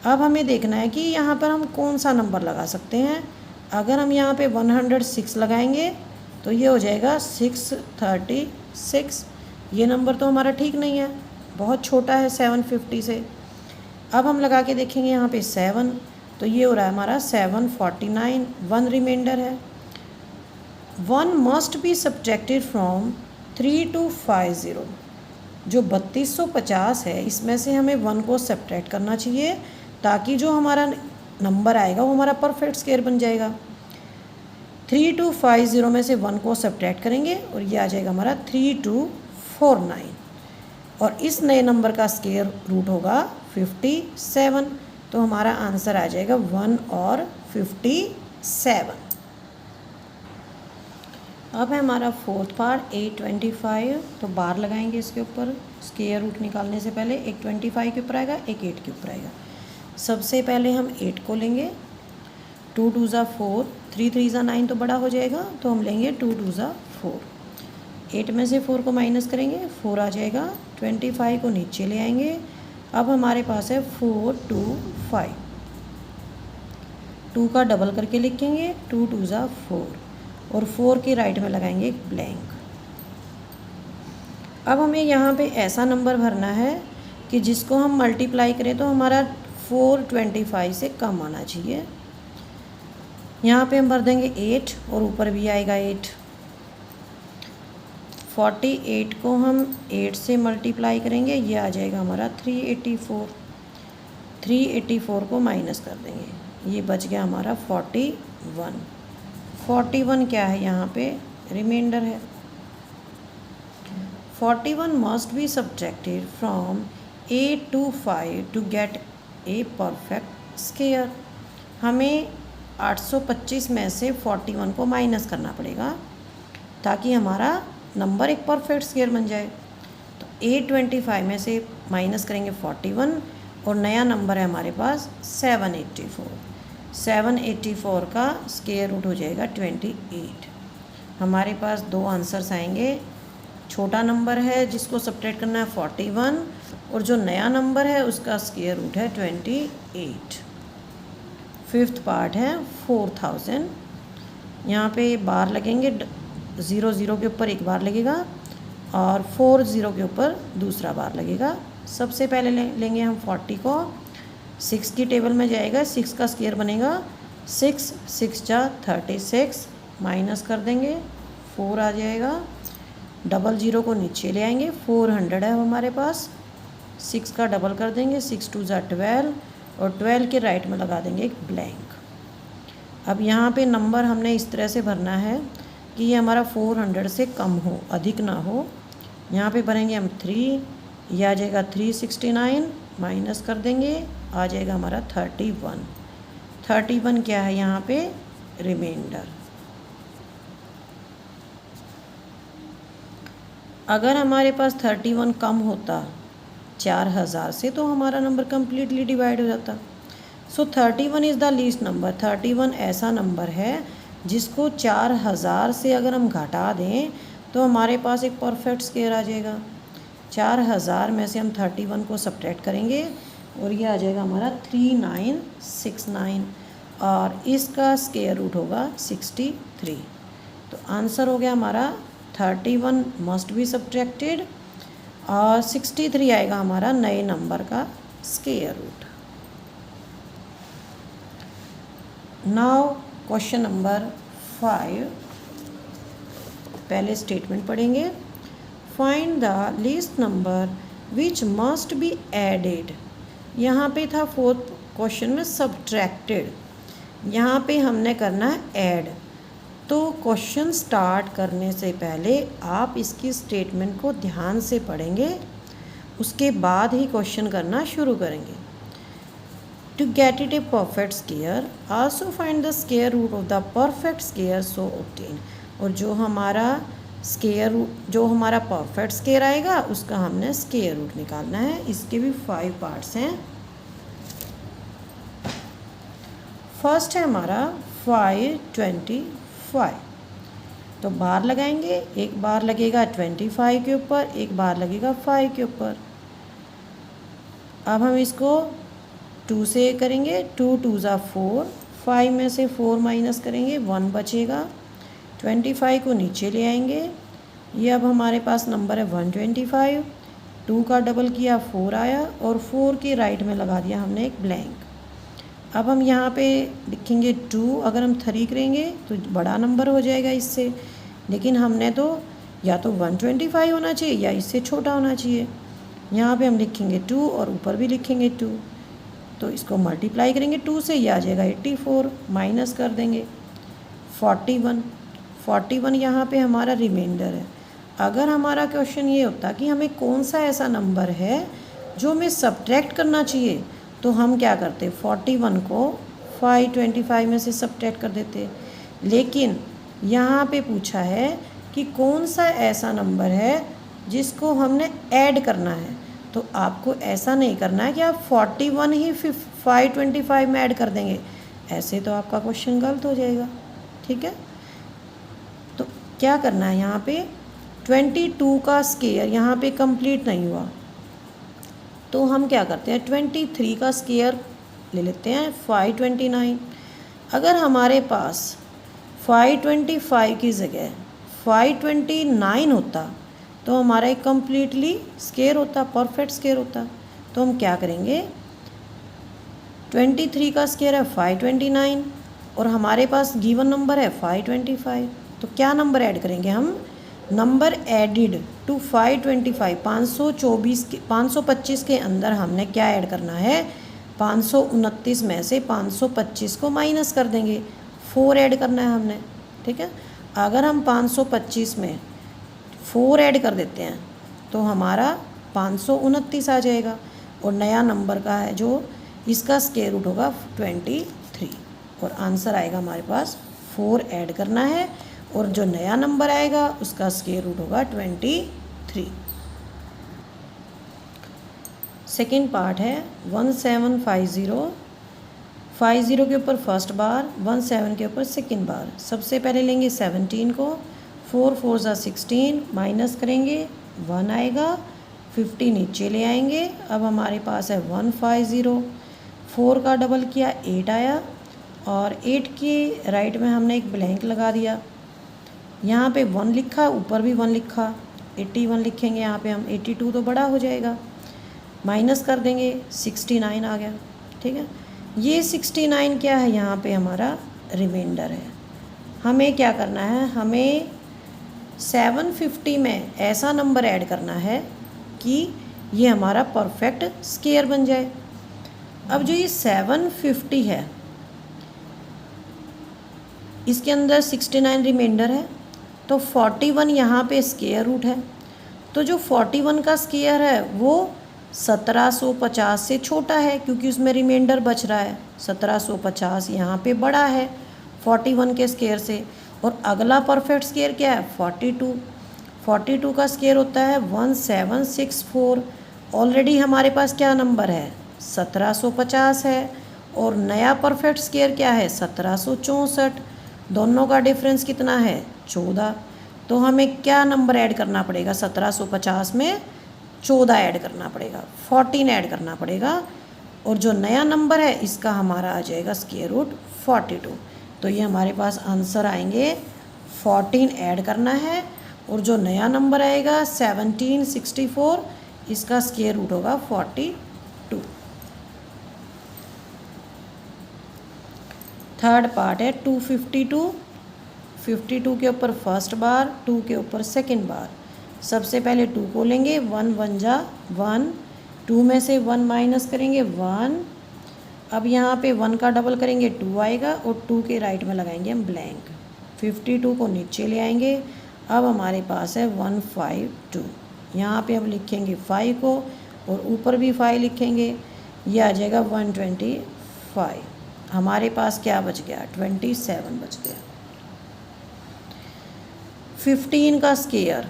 अब हमें देखना है कि यहाँ पर हम कौन सा नंबर लगा सकते हैं। अगर हम यहाँ पे 106 लगाएंगे तो ये हो जाएगा 636। ये नंबर तो हमारा ठीक नहीं है, बहुत छोटा है 750 से। अब हम लगा के देखेंगे यहाँ पे 7, तो ये हो रहा है हमारा 749, 1 रिमाइंडर है। 1 मस्ट बी सब्ट्रैक्टेड फ्रॉम 3250, जो 3250 है इसमें से हमें 1 को सब्ट्रैक्ट करना चाहिए, ताकि जो हमारा नंबर आएगा वो हमारा परफेक्ट स्क्वायर बन जाएगा। 3250 में से 1 को सब्ट्रैक्ट करेंगे और ये आ जाएगा हमारा 3249, और इस नए नंबर का स्क्वायर रूट होगा 57, तो हमारा आंसर आ जाएगा 1 और 57। अब है हमारा फोर्थ पार्ट 825, तो बार लगाएंगे इसके ऊपर। स्क्वायर रूट निकालने से पहले एक 25 के ऊपर आएगा, एक 8 के ऊपर आएगा। सबसे पहले हम 8 को लेंगे, 2 2 4, 3 3 9 तो बड़ा हो जाएगा, तो हम लेंगे 2 2 4। 8 में से 4 को माइनस करेंगे, 4 आ जाएगा। 25 को नीचे ले आएंगे। अब हमारे पास है 4 2 5, 2 का डबल करके लिखेंगे, 2 2 4 और 4 के राइट में लगाएंगे एक ब्लैंक। अब हमें यहाँ पे ऐसा नंबर भरना है कि जिसको हम मल्टीप्लाई करें तो हमारा 425 से कम आना चाहिए। यहाँ पे हम भर देंगे 8 और ऊपर भी आएगा 8। 48 को हम 8 से मल्टीप्लाई करेंगे, ये आ जाएगा हमारा 384। 384 को माइनस कर देंगे, ये बच गया हमारा 41। 41 क्या है यहाँ पे? रिमाइंडर है। 41 must be subtracted from 8 to 5 to get a perfect square. हमें 825 में से 41 को माइनस करना पड़ेगा ताकि हमारा नंबर एक परफेक्ट स्क्वायर बन जाए। तो 825 में से माइनस करेंगे 41 और नया नंबर है हमारे पास 784। 784 का स्क्वायर रूट हो जाएगा 28। हमारे पास दो आंसर्स आएंगे। छोटा नंबर है जिसको सब्ट्रैक्ट करना है 41, और जो नया नंबर है उसका स्क्वायर रूट है 28। फिफ्थ पार्ट है 4000। यहाँ पे बार लगेंगे, 0 0 के ऊपर एक बार लगेगा और 4 0 के ऊपर दूसरा बार लगेगा। सबसे पहले लेंगे हम 40 को, 6 की टेबल में जाएगा, 6 का स्क्वायर बनेगा 6 6 जा 36, माइनस कर देंगे 4 आ जाएगा। डबल 0 को नीचे ले आएंगे, 400 है हमारे पास, 6 का डबल कर देंगे, 6 2 जा 12 और 12 के राइट में लगा देंगे एक ब्लैंक। अब यहाँ पे नंबर हमने इस तरह से भरना है कि ये हमारा 400 से कम हो, अधिक ना हो। यहाँ पे भरेंगे हम 3, यह आ जाएगा 369, माइनस कर देंगे, आ जाएगा हमारा 31। 31 क्या है यहाँ पे? रिमाइंडर। अगर हमारे पास 31 कम होता 4000 से तो हमारा नंबर कम्प्लीटली डिवाइड हो जाता। सो 31 इज़ द लीस्ट नंबर। 31 ऐसा नंबर है जिसको 4000 से अगर हम घटा दें तो हमारे पास एक परफेक्ट स्क्वायर आ जाएगा। 4000 में से हम 31 को सब्ट्रैक्ट करेंगे और ये आ जाएगा हमारा 3969 और इसका स्क्वायर रूट होगा 63। तो आंसर हो गया हमारा 31 मस्ट बी सब्ट्रैक्टेड और 63 आएगा हमारा नए नंबर का square root. Now question number 5, पहले स्टेटमेंट पढ़ेंगे। Find the least number which must be added. यहाँ पे था फोर्थ क्वेश्चन में सब्ट्रैक्टेड, यहाँ पे हमने करना है ऐड। तो क्वेश्चन स्टार्ट करने से पहले आप इसकी स्टेटमेंट को ध्यान से पढ़ेंगे, उसके बाद ही क्वेश्चन करना शुरू करेंगे। To get it a perfect square also find the square root of the perfect square so obtained. और जो हमारा परफेक्ट स्केयर आएगा उसका हमने स्केयर रूट निकालना है। इसके भी 5 पार्ट्स हैं। फर्स्ट है हमारा 525। तो बार लगाएंगे, एक बार लगेगा 25 के ऊपर, एक बार लगेगा 5 के ऊपर। अब हम इसको 2 से करेंगे, 2 2 ज़ा 4, 5 में से 4 माइनस करेंगे, 1 बचेगा। 25 को नीचे ले आएंगे, ये अब हमारे पास नंबर है 125। 2 का डबल किया 4 आया और 4 के राइट में लगा दिया हमने एक ब्लैंक। अब हम यहाँ पे लिखेंगे 2, अगर हम 3 करेंगे तो बड़ा नंबर हो जाएगा इससे, लेकिन हमने तो या तो 125 होना चाहिए या इससे छोटा होना चाहिए। यहाँ पे हम लिखेंगे 2 और ऊपर भी लिखेंगे 2, तो इसको मल्टीप्लाई करेंगे 2 से, ये आ जाएगा 84, माइनस कर देंगे 41 यहाँ पे हमारा रिमाइंडर है। अगर हमारा क्वेश्चन ये होता कि हमें कौन सा ऐसा नंबर है जो हमें सब्ट्रैक्ट करना चाहिए, तो हम क्या करते, 41 को 525 में से सब्ट्रैक्ट कर देते। लेकिन यहाँ पे पूछा है कि कौन सा ऐसा नंबर है जिसको हमने ऐड करना है, तो आपको ऐसा नहीं करना है कि आप 41 ही 525 में ऐड कर देंगे, ऐसे तो आपका क्वेश्चन गलत हो जाएगा। ठीक है, तो क्या करना है, यहाँ पे 22 का स्केयर यहाँ पे कंप्लीट नहीं हुआ, तो हम क्या करते हैं 23 का स्केयर ले लेते हैं 529। अगर हमारे पास 525 की जगह 529 होता तो हमारा एक कम्प्लीटली स्केयर होता, परफेक्ट स्केयर होता। तो हम क्या करेंगे, 23 का स्केयर है 529 और हमारे पास गिवन नंबर है 525, तो क्या नंबर ऐड करेंगे हम, नंबर एडिड टू 525, 525 के अंदर हमने क्या ऐड करना है, 529 में से 525 को माइनस कर देंगे, 4 ऐड करना है हमने। ठीक है, अगर हम 525 में 4 ऐड कर देते हैं तो हमारा 529 आ जाएगा, और नया नंबर का है जो इसका स्क्वायर रूट होगा 23, और आंसर आएगा हमारे पास 4 ऐड करना है, और जो नया नंबर आएगा उसका स्क्वायर रूट होगा 23। सेकेंड पार्ट है 1750 के ऊपर फर्स्ट बार, 17 के ऊपर सेकेंड बार। सबसे पहले लेंगे 17 को, 4 4 ज़ा 16, माइनस करेंगे 1 आएगा, 50 नीचे ले आएंगे। अब हमारे पास है 150, 4 का डबल किया 8 आया, और 8 के राइट में हमने एक ब्लैंक लगा दिया। यहाँ पे 1 लिखा, ऊपर भी 1 लिखा, 81 लिखेंगे यहाँ पे हम, 82 तो बड़ा हो जाएगा, माइनस कर देंगे 69 आ गया। ठीक है, ये 69 क्या है, यहाँ पे हमारा रिमाइंडर है। हमें क्या करना है, हमें 750 में ऐसा नंबर ऐड करना है कि ये हमारा परफेक्ट स्क्वायर बन जाए। अब जो ये 750 है इसके अंदर 69 रिमाइंडर है, तो 41 यहाँ पे स्क्वायर रूट है, तो जो 41 का स्क्वायर है वो 1750 से छोटा है, क्योंकि उसमें रिमाइंडर बच रहा है। 1750 यहाँ पे बड़ा है 41 के स्क्वायर से। और अगला परफेक्ट स्क्वायर क्या है, 42 का स्क्वायर होता है 1764। ऑलरेडी हमारे पास क्या नंबर है, 1750 है, और नया परफेक्ट स्क्वायर क्या है 1764। दोनों का डिफरेंस कितना है, 14। तो हमें क्या नंबर ऐड करना पड़ेगा, 1750 में 14 ऐड करना पड़ेगा, 14 ऐड करना पड़ेगा, और जो नया नंबर है इसका हमारा आ जाएगा स्क्वायर रूट 42। तो ये हमारे पास आंसर आएंगे 14 ऐड करना है, और जो नया नंबर आएगा 1764, इसका स्क्वायर रूट होगा 42। थर्ड पार्ट है 52 के ऊपर फर्स्ट बार, 2 के ऊपर सेकेंड बार। सबसे पहले 2 को लेंगे, 1 1 जा 1, 2 में से 1 माइनस करेंगे 1। अब यहाँ पे 1 का डबल करेंगे 2 आएगा, और 2 के राइट में लगाएंगे हम ब्लैंक। 52 को नीचे ले आएंगे, अब हमारे पास है 152। यहाँ पे हम लिखेंगे 5 को, और ऊपर भी 5 लिखेंगे, ये आ जाएगा 125। 5। हमारे पास क्या बच गया? 27 बच गया। 15 का स्क्वायर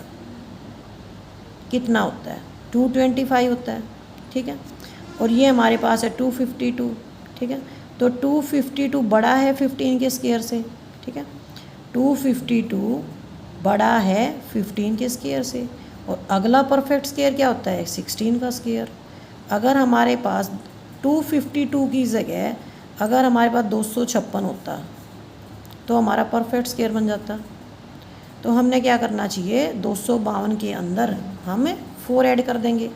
कितना होता है? 225 होता है, ठीक है। और ये हमारे पास है 252, ठीक है। तो 252 बड़ा है 15 के स्क्वायर से, ठीक है। 252 बड़ा है 15 के स्क्वायर से। और अगला परफेक्ट स्क्वायर क्या होता है? 16 का स्क्वायर। अगर हमारे पास 252 की जगह अगर हमारे पास 256 होता तो हमारा परफेक्ट स्क्वायर बन जाता। तो हमने क्या करना चाहिए? 252 के अंदर हम 4 ऐड कर देंगे।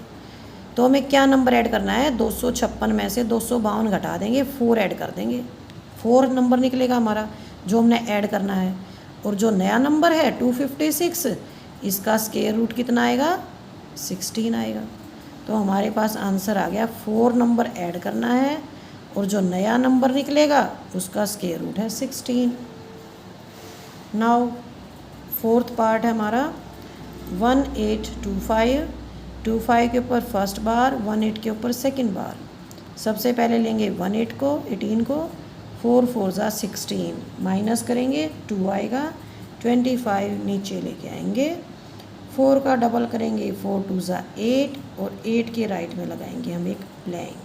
तो हमें क्या नंबर ऐड करना है? 256 में से 252 घटा देंगे, 4 ऐड कर देंगे। 4 नंबर निकलेगा हमारा जो हमने ऐड करना है। और जो नया नंबर है 256, इसका स्क्वायर रूट कितना आएगा? 16 आएगा। तो हमारे पास आंसर आ गया 4 नंबर ऐड करना है और जो नया नंबर निकलेगा उसका स्क्वायर रूट है 16। नाउ फोर्थ पार्ट है हमारा 1825। 25 के ऊपर फर्स्ट बार, 18 के ऊपर सेकंड बार। सबसे पहले लेंगे 18 को 4 4 ज़ा 16 माइनस करेंगे 2 आएगा। 25 नीचे लेके आएंगे, 4 का डबल करेंगे 4 2 ज़ा 8 और 8 के राइट में लगाएंगे हम एक ब्लैंक।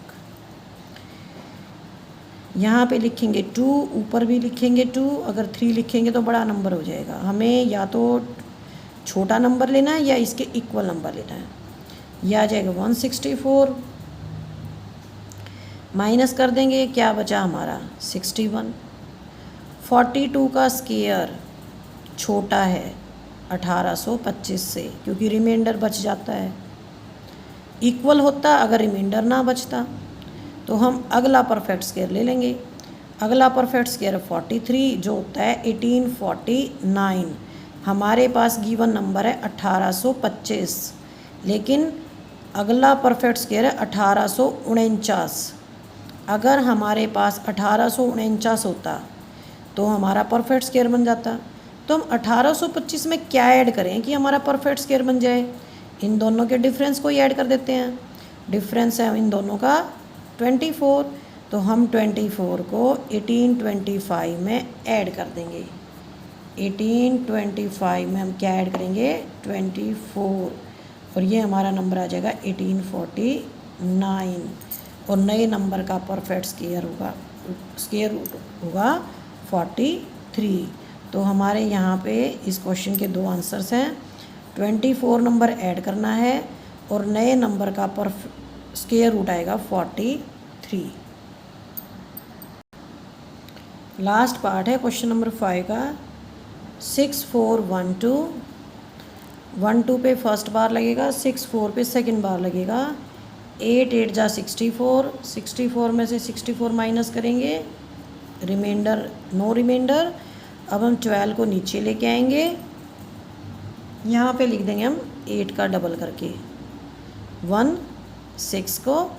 यहाँ पे लिखेंगे 2, ऊपर भी लिखेंगे 2। अगर 3 लिखेंगे तो बड़ा नंबर हो जाएगा। हमें या तो छोटा नंबर लेना है या इसके इक्वल नंबर लेना है। यह आ जाएगा 164 माइनस कर देंगे, क्या बचा हमारा? 61। 42 का स्क्वायर छोटा है 1825 से, क्योंकि रिमाइंडर बच जाता है। इक्वल होता अगर रिमाइंडर ना बचता। तो हम अगला परफेक्ट स्क्वायर ले लेंगे। अगला परफेक्ट स्क्वायर 43 जो होता है 1849। हमारे पास गिवन नंबर है 1825, लेकिन अगला परफेक्ट स्क्वायर है 1849। अगर हमारे पास 1849 होता तो हमारा परफेक्ट स्क्वायर बन जाता। तो हम 1825 में क्या ऐड करें कि हमारा परफेक्ट स्क्वायर बन जाए? इन दोनों के डिफरेंस को ही ऐड कर देते हैं। डिफरेंस है इन दोनों का 24। तो हम 24 को 1825 में ऐड कर देंगे। 1825 में हम क्या ऐड करेंगे? 24। और ये हमारा नंबर आ जाएगा 1849। और नए नंबर का परफेक्ट स्क्वायर रूट होगा 43। तो हमारे यहाँ पे इस क्वेश्चन के 2 आंसर्स हैं। 24 नंबर ऐड करना है और नए नंबर का स्क्वायर रूट आएगा 43। लास्ट पार्ट है क्वेश्चन नंबर 5 का 6412। 12 पे फर्स्ट बार लगेगा, 64 पे सेकंड बार लगेगा। 8 8 जा 64, 64 में से 64 माइनस करेंगे, रिमाइंडर नो रिमाइंडर। अब हम 12 को नीचे लेके आएंगे, यहाँ पे लिख देंगे हम 8 का डबल करके 16 को।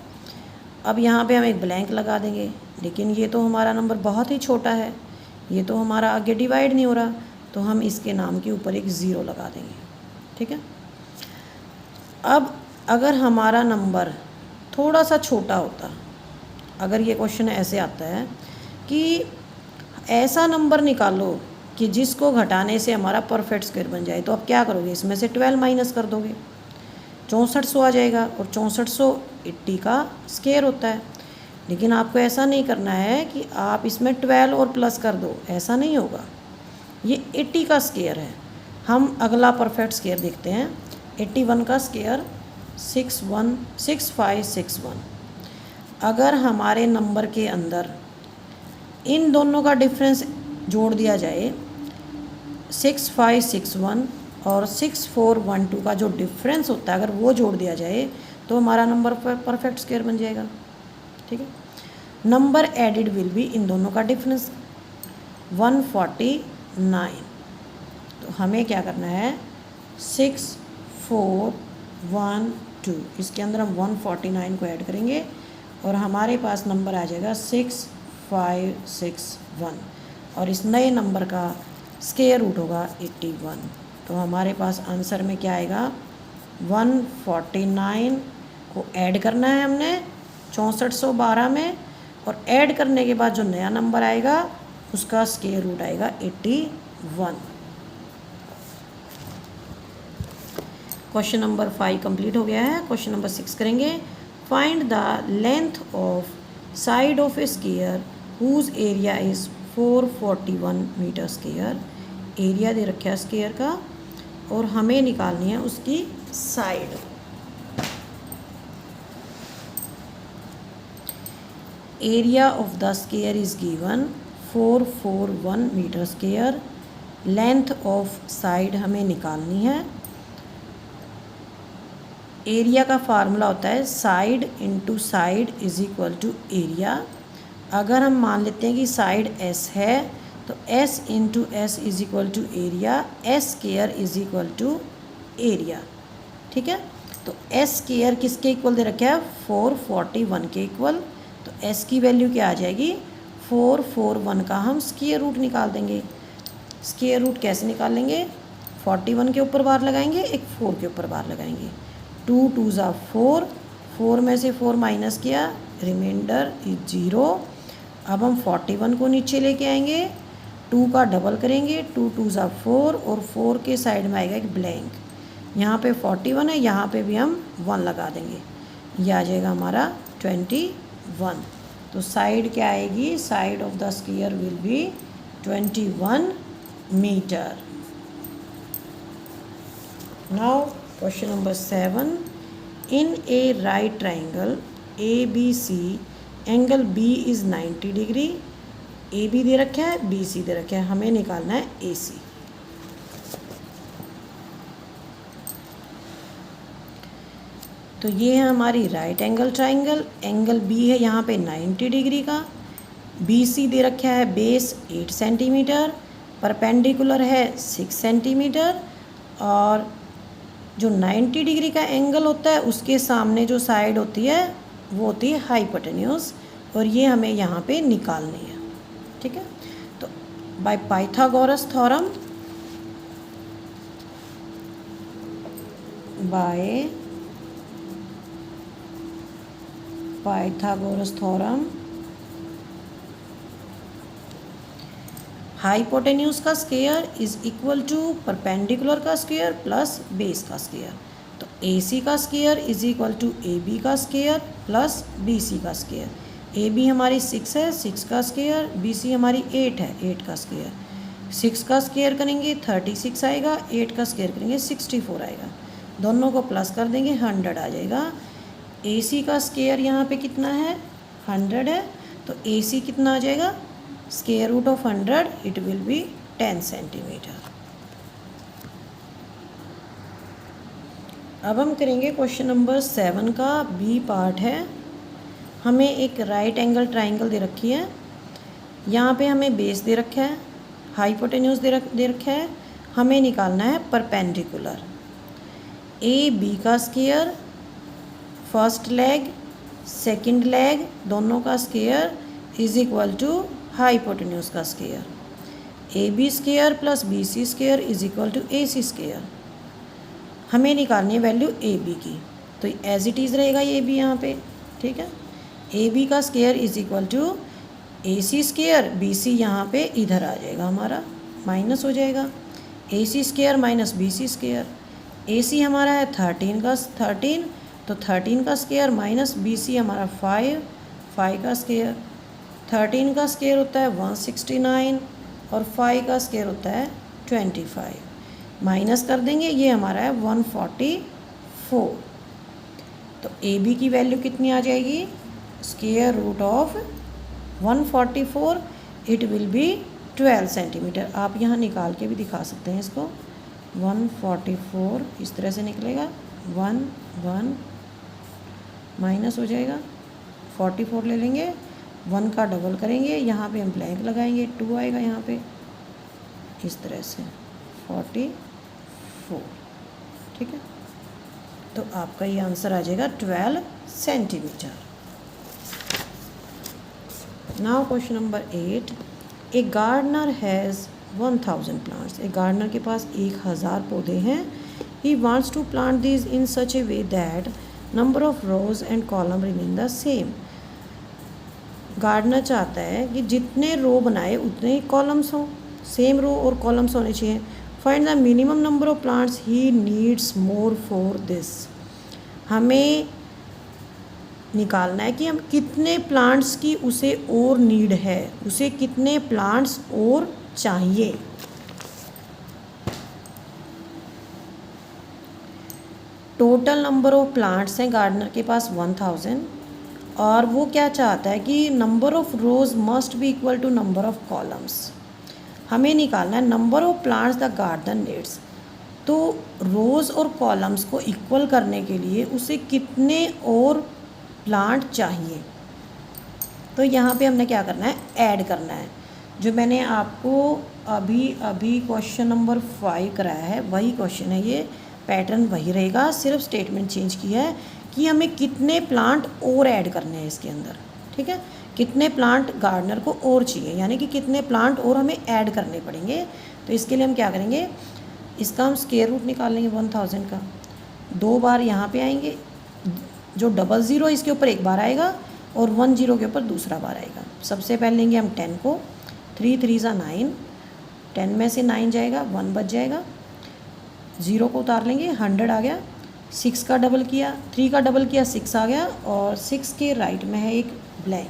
अब यहाँ पे हम एक ब्लैंक लगा देंगे, लेकिन ये तो हमारा नंबर बहुत ही छोटा है, ये तो हमारा आगे डिवाइड नहीं हो रहा, तो हम इसके नाम के ऊपर एक 0 लगा देंगे, ठीक है। अब अगर हमारा नंबर थोड़ा सा छोटा होता, अगर ये क्वेश्चन ऐसे आता है कि ऐसा नंबर निकालो कि जिसको घटाने से हमारा परफेक्ट स्क्वायर बन जाए, तो आप क्या करोगे? इसमें से 12 माइनस कर दोगे, 6400 आ जाएगा। और 6400 80 का स्क्वायर होता है। लेकिन आपको ऐसा नहीं करना है कि आप इसमें 12 और प्लस कर दो, ऐसा नहीं होगा। ये 80 का स्क्वायर है। हम अगला परफेक्ट स्क्वायर देखते हैं। 81 का स्क्वायर 6561। अगर हमारे नंबर के अंदर इन दोनों का डिफरेंस जोड़ दिया जाए, 6561 और 6412 का जो डिफरेंस होता है अगर वो जोड़ दिया जाए तो हमारा नंबर परफेक्ट स्क्वायर बन जाएगा, ठीक है। नंबर एडिड विल बी, इन दोनों का डिफरेंस 149। तो हमें क्या करना है? 6412, इसके अंदर हम 149 को ऐड करेंगे और हमारे पास नंबर आ जाएगा 6561। और इस नए नंबर का स्क्वायर रूट होगा 81। तो हमारे पास आंसर में क्या आएगा? 149 को ऐड करना है हमने 6412 में, और ऐड करने के बाद जो नया नंबर आएगा उसका स्क्वायर रूट आएगा 81। क्वेश्चन नंबर 5 कंप्लीट हो गया है। क्वेश्चन नंबर 6 करेंगे। Find the length of side of a square whose area is 441 metre square. Area दे रखा है स्क्वायर का और हमें निकालनी है उसकी side. Area of the square is given 441 metre square. Length of side हमें निकालनी है। एरिया का फार्मूला होता है side into side is equal to area. अगर हम मान लेते हैं कि साइड एस है तो S into S is equal to area. S square is equal to area. ठीक है, तो एस स्क्वायर किसके इक्वल दे रखा है 441 के इक्वल। तो एस की वैल्यू क्या आ जाएगी 441 का हम स्क्वायर रूट निकाल देंगे। स्क्वायर रूट कैसे निकाल लेंगे 41 के ऊपर बार लगाएंगे, एक 4 के ऊपर बार लगाएंगे। 2 2 ज़ा 4, 4 में से 4 माइनस किया, रिमाइंडर इज 0। अब हम 41 को नीचे लेके आएंगे, 2 का डबल करेंगे, 2 2 ज़ा 4 और 4 के साइड में आएगा एक ब्लैंक। यहाँ पे 41 है, यहाँ पे भी हम 1 लगा देंगे, ये आ जाएगा हमारा 21। तो साइड क्या आएगी, side of the square will be 21 metre. Now question number 7। In a right triangle ABC angle B is 90 degree. AB दे रखा है, BC दे रखा है, हमें निकालना है AC। तो ये है हमारी right angle triangle. Angle B है यहाँ पे 90 डिग्री का। BC दे रखा है बेस 8 सेंटीमीटर, परपेंडिकुलर है 6 सेंटीमीटर, और जो 90 डिग्री का एंगल होता है उसके सामने जो साइड होती है वो होती है हाइपोटेन्यूज, और ये हमें यहाँ पे निकालनी है। ठीक है, तो by Pythagoras theorem, by Pythagoras theorem hypotenuse का square is equal to perpendicular का स्क्वायर प्लस बेस का स्क्वायर। तो AC का square is equal to AB का स्क्वायर प्लस BC का स्क्वायर। AB हमारी 6 है, 6 का स्क्वायर, BC हमारी 8 है, 8 का स्क्वायर। 6 का स्क्वायर करेंगे 36 आएगा, 8 का स्क्वायर करेंगे 64 आएगा। दोनों को प्लस कर देंगे 100 आ जाएगा। AC का स्क्वायर यहाँ पे कितना है 100 है, तो AC कितना आ जाएगा square root of 100, it will be 10 centimetre. अब हम करेंगे क्वेश्चन नंबर 7 का B पार्ट है। हमें एक राइट एंगल ट्राइंगल दे रखी है, यहाँ पे हमें बेस दे रखा है, हाइपोटेन्यूज दे रखा है, हमें निकालना है परपेंडिकुलर। AB का square, first leg second leg दोनों का square is equal to hypotenuse का square. AB square plus BC square is equal to AC square. हमें निकालनी है वैल्यू AB की, तो एज इट इज़ रहेगा ये AB यहाँ पे। ठीक है, AB का square is equal to AC square, BC यहाँ पे इधर आ जाएगा हमारा, माइनस हो जाएगा। AC square minus BC square. AC हमारा है 13 का 13, तो 13 का स्क्वायर माइनस BC हमारा 5, 5 का स्क्वायर। 13 का स्क्वायर होता है 169 और 5 का स्क्वायर होता है 25। माइनस कर देंगे, ये हमारा है 144। तो AB की वैल्यू कितनी आ जाएगी square root of 144, it will be 12 centimetre. आप यहाँ निकाल के भी दिखा सकते हैं इसको। 144 इस तरह से निकलेगा, 1 1 माइनस हो जाएगा, 44 ले लेंगे, 1 का डबल करेंगे, यहाँ पे हम ब्लैंक लगाएंगे, 2 आएगा यहाँ पे, इस तरह से 44। ठीक है, तो आपका ये आंसर आ जाएगा 12 centimetre. Now question number 8। A gardener has 1000 plants. एक गार्डनर के पास 1000 पौधे हैं। He wants to plant these in such a way that number of rows and columns remain the same. Gardener चाहता है कि जितने रो बनाए उतने ही कॉलम्स हों, सेम रो और कॉलम्स होने चाहिए। Find the minimum number of plants he needs more for this. हमें निकालना है कि हम कितने प्लांट्स की उसे और नीड है, उसे कितने प्लांट्स और चाहिए। टोटल नंबर ऑफ प्लांट्स हैं गार्डनर के पास 1000 और वो क्या चाहता है कि number of rows must be equal to number of columns. हमें निकालना है number of plants the garden needs. तो रोज़ और कॉलम्स को इक्वल करने के लिए उसे कितने और प्लांट चाहिए। तो यहाँ पे हमने क्या करना है, ऐड करना है। जो मैंने आपको अभी क्वेश्चन नंबर 5 कराया है वही क्वेश्चन है, ये पैटर्न वही रहेगा, सिर्फ स्टेटमेंट चेंज किया है कि हमें कितने प्लांट और ऐड करने हैं इसके अंदर। ठीक है, कितने प्लांट गार्डनर को और चाहिए, यानी कि कितने प्लांट और हमें ऐड करने पड़ेंगे। तो इसके लिए हम क्या करेंगे, इसका हम स्क्वायर रूट निकाल लेंगे 1000 का। 2 बार यहाँ पे आएंगे, जो 00 इसके ऊपर एक बार आएगा और 10 के ऊपर दूसरा बार आएगा। सबसे पहले लेंगे हम 10 को, 3 3 ज़ा 9, 10 में से 9 जाएगा, 1 बच जाएगा, 0 को उतार लेंगे, 100 आ गया। 6 का डबल किया, 3 का डबल किया, 6 आ गया और 6 के राइट में है एक ब्लैंक।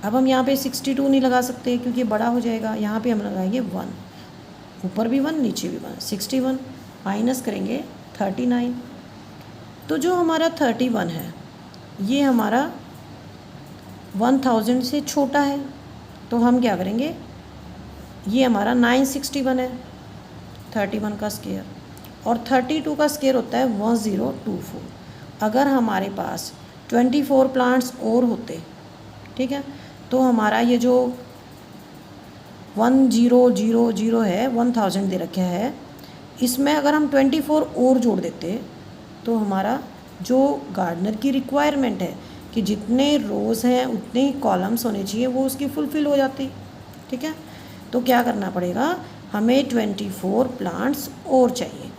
अब हम यहाँ पे 62 नहीं लगा सकते क्योंकि बड़ा हो जाएगा, यहाँ पे हम लगाएंगे 1, ऊपर भी 1 नीचे भी 1, 61 माइनस करेंगे 39। तो जो हमारा 31 है ये हमारा 1000 से छोटा है, तो हम क्या करेंगे, ये हमारा 961 है 31 का स्क्वायर, और 32 का स्क्वायर होता है 1024। अगर हमारे पास 24 प्लांट्स और होते, ठीक है, तो हमारा ये जो 1000 है, 1000 दे रखा है, इसमें अगर हम 24 और जोड़ देते तो हमारा जो गार्डनर की रिक्वायरमेंट है कि जितने रोज़ हैं उतने ही कॉलम्स होने चाहिए, वो उसकी फुलफ़िल हो जाती। ठीक है, तो क्या करना पड़ेगा, हमें 24 प्लांट्स और चाहिए।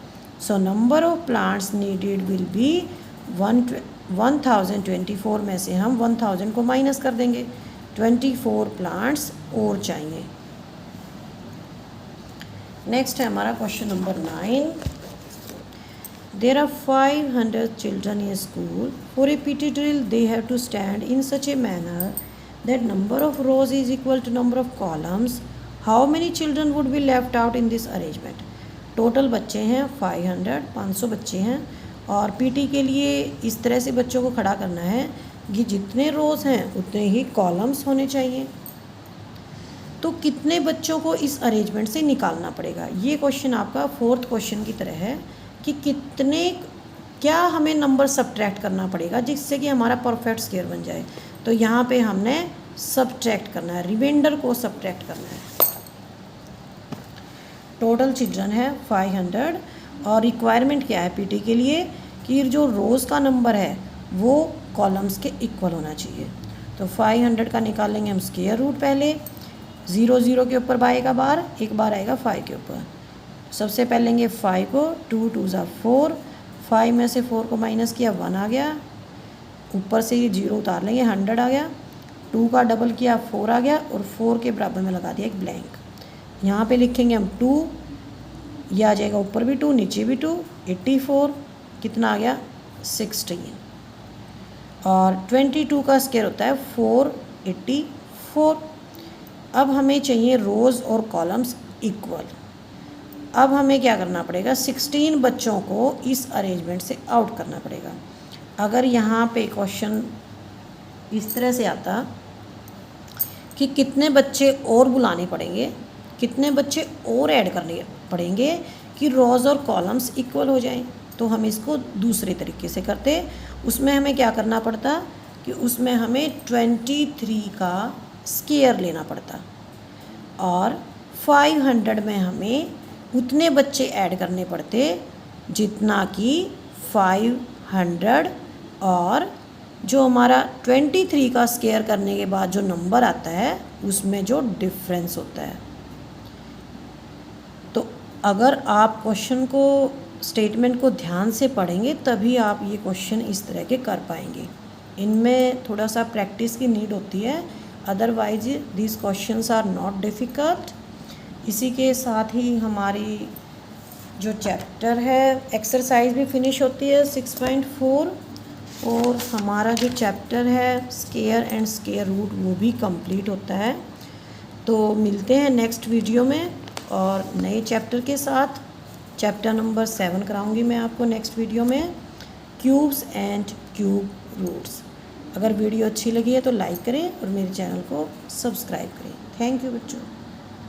So number of plants needed will be 1024 में से हम 1000 को माइनस कर देंगे, 24 प्लांट्स और चाहिए। नेक्स्ट है हमारा question number 9। There are 500 children in school. For a PT drill, they have to stand in such a manner that number of rows is equal to number of columns. How many children would be left out in this arrangement? Total बच्चे हैं 500 बच्चे हैं और PT के लिए इस तरह से बच्चों को खड़ा करना है कि जितने रोज़ हैं उतने ही कॉलम्स होने चाहिए। तो कितने बच्चों को इस अरेंजमेंट से निकालना पड़ेगा, ये क्वेश्चन आपका 4th क्वेश्चन की तरह है कि कितने, क्या हमें नंबर सब्ट्रैक्ट करना पड़ेगा जिससे कि हमारा परफेक्ट स्क्वायर बन जाए। तो यहाँ पे हमने सब्ट्रैक्ट करना है, रिमाइंडर को सब्ट्रैक्ट करना है। टोटल चिल्ड्रन है 500 और रिक्वायरमेंट क्या है पीटी के लिए कि जो रोज़ का नंबर है वो कॉलम्स के इक्वल होना चाहिए। तो 500 का निकाल लेंगे हम स्क्वायर रूट, पहले 0 के ऊपर आएगा बार, एक बार आएगा 5 के ऊपर। सबसे पहले लेंगे 5 को, 2 2 ज़ा 4, 5 में से 4 को माइनस किया 1 आ गया, ऊपर से ये 0 उतार लेंगे 100 आ गया, 2 का डबल किया 4 आ गया और 4 के बराबर में लगा दिया एक ब्लैंक। यहाँ पे लिखेंगे हम 2, ये आ जाएगा ऊपर भी 2 नीचे भी 2, 84 कितना आ गया 16, और 22 का स्क्वायर होता है 484। अब हमें चाहिए रोज़ और कॉलम्स इक्वल। अब हमें क्या करना पड़ेगा, 16 बच्चों को इस अरेंजमेंट से आउट करना पड़ेगा। अगर यहाँ पे क्वेश्चन इस तरह से आता कि कितने बच्चे और बुलाने पड़ेंगे, कितने बच्चे और ऐड करने पड़ेंगे कि रोज़ और कॉलम्स इक्वल हो जाएं, तो हम इसको दूसरे तरीके से करते। उसमें हमें क्या करना पड़ता कि उसमें हमें 23 का स्क्वायर लेना पड़ता और 500 में हमें उतने बच्चे ऐड करने पड़ते जितना कि 500 और जो हमारा 23 का स्क्वायर करने के बाद जो नंबर आता है उसमें जो डिफरेंस होता है। तो अगर आप क्वेश्चन को, स्टेटमेंट को ध्यान से पढ़ेंगे तभी आप ये क्वेश्चन इस तरह के कर पाएंगे। इनमें थोड़ा सा प्रैक्टिस की नीड होती है, otherwise these questions are not difficult. इसी के साथ ही हमारी जो चैप्टर है एक्सरसाइज भी फिनिश होती है 6.4, और हमारा जो चैप्टर है स्क्वायर एंड स्क्वायर रूट वो भी कंप्लीट होता है। तो मिलते हैं नेक्स्ट वीडियो में और नए चैप्टर के साथ। चैप्टर नंबर 7 कराऊंगी मैं आपको नेक्स्ट वीडियो में, क्यूब्स एंड क्यूब रूट्स। अगर वीडियो अच्छी लगी है तो लाइक करें और मेरे चैनल को सब्सक्राइब करें। थैंक यू बच्चों।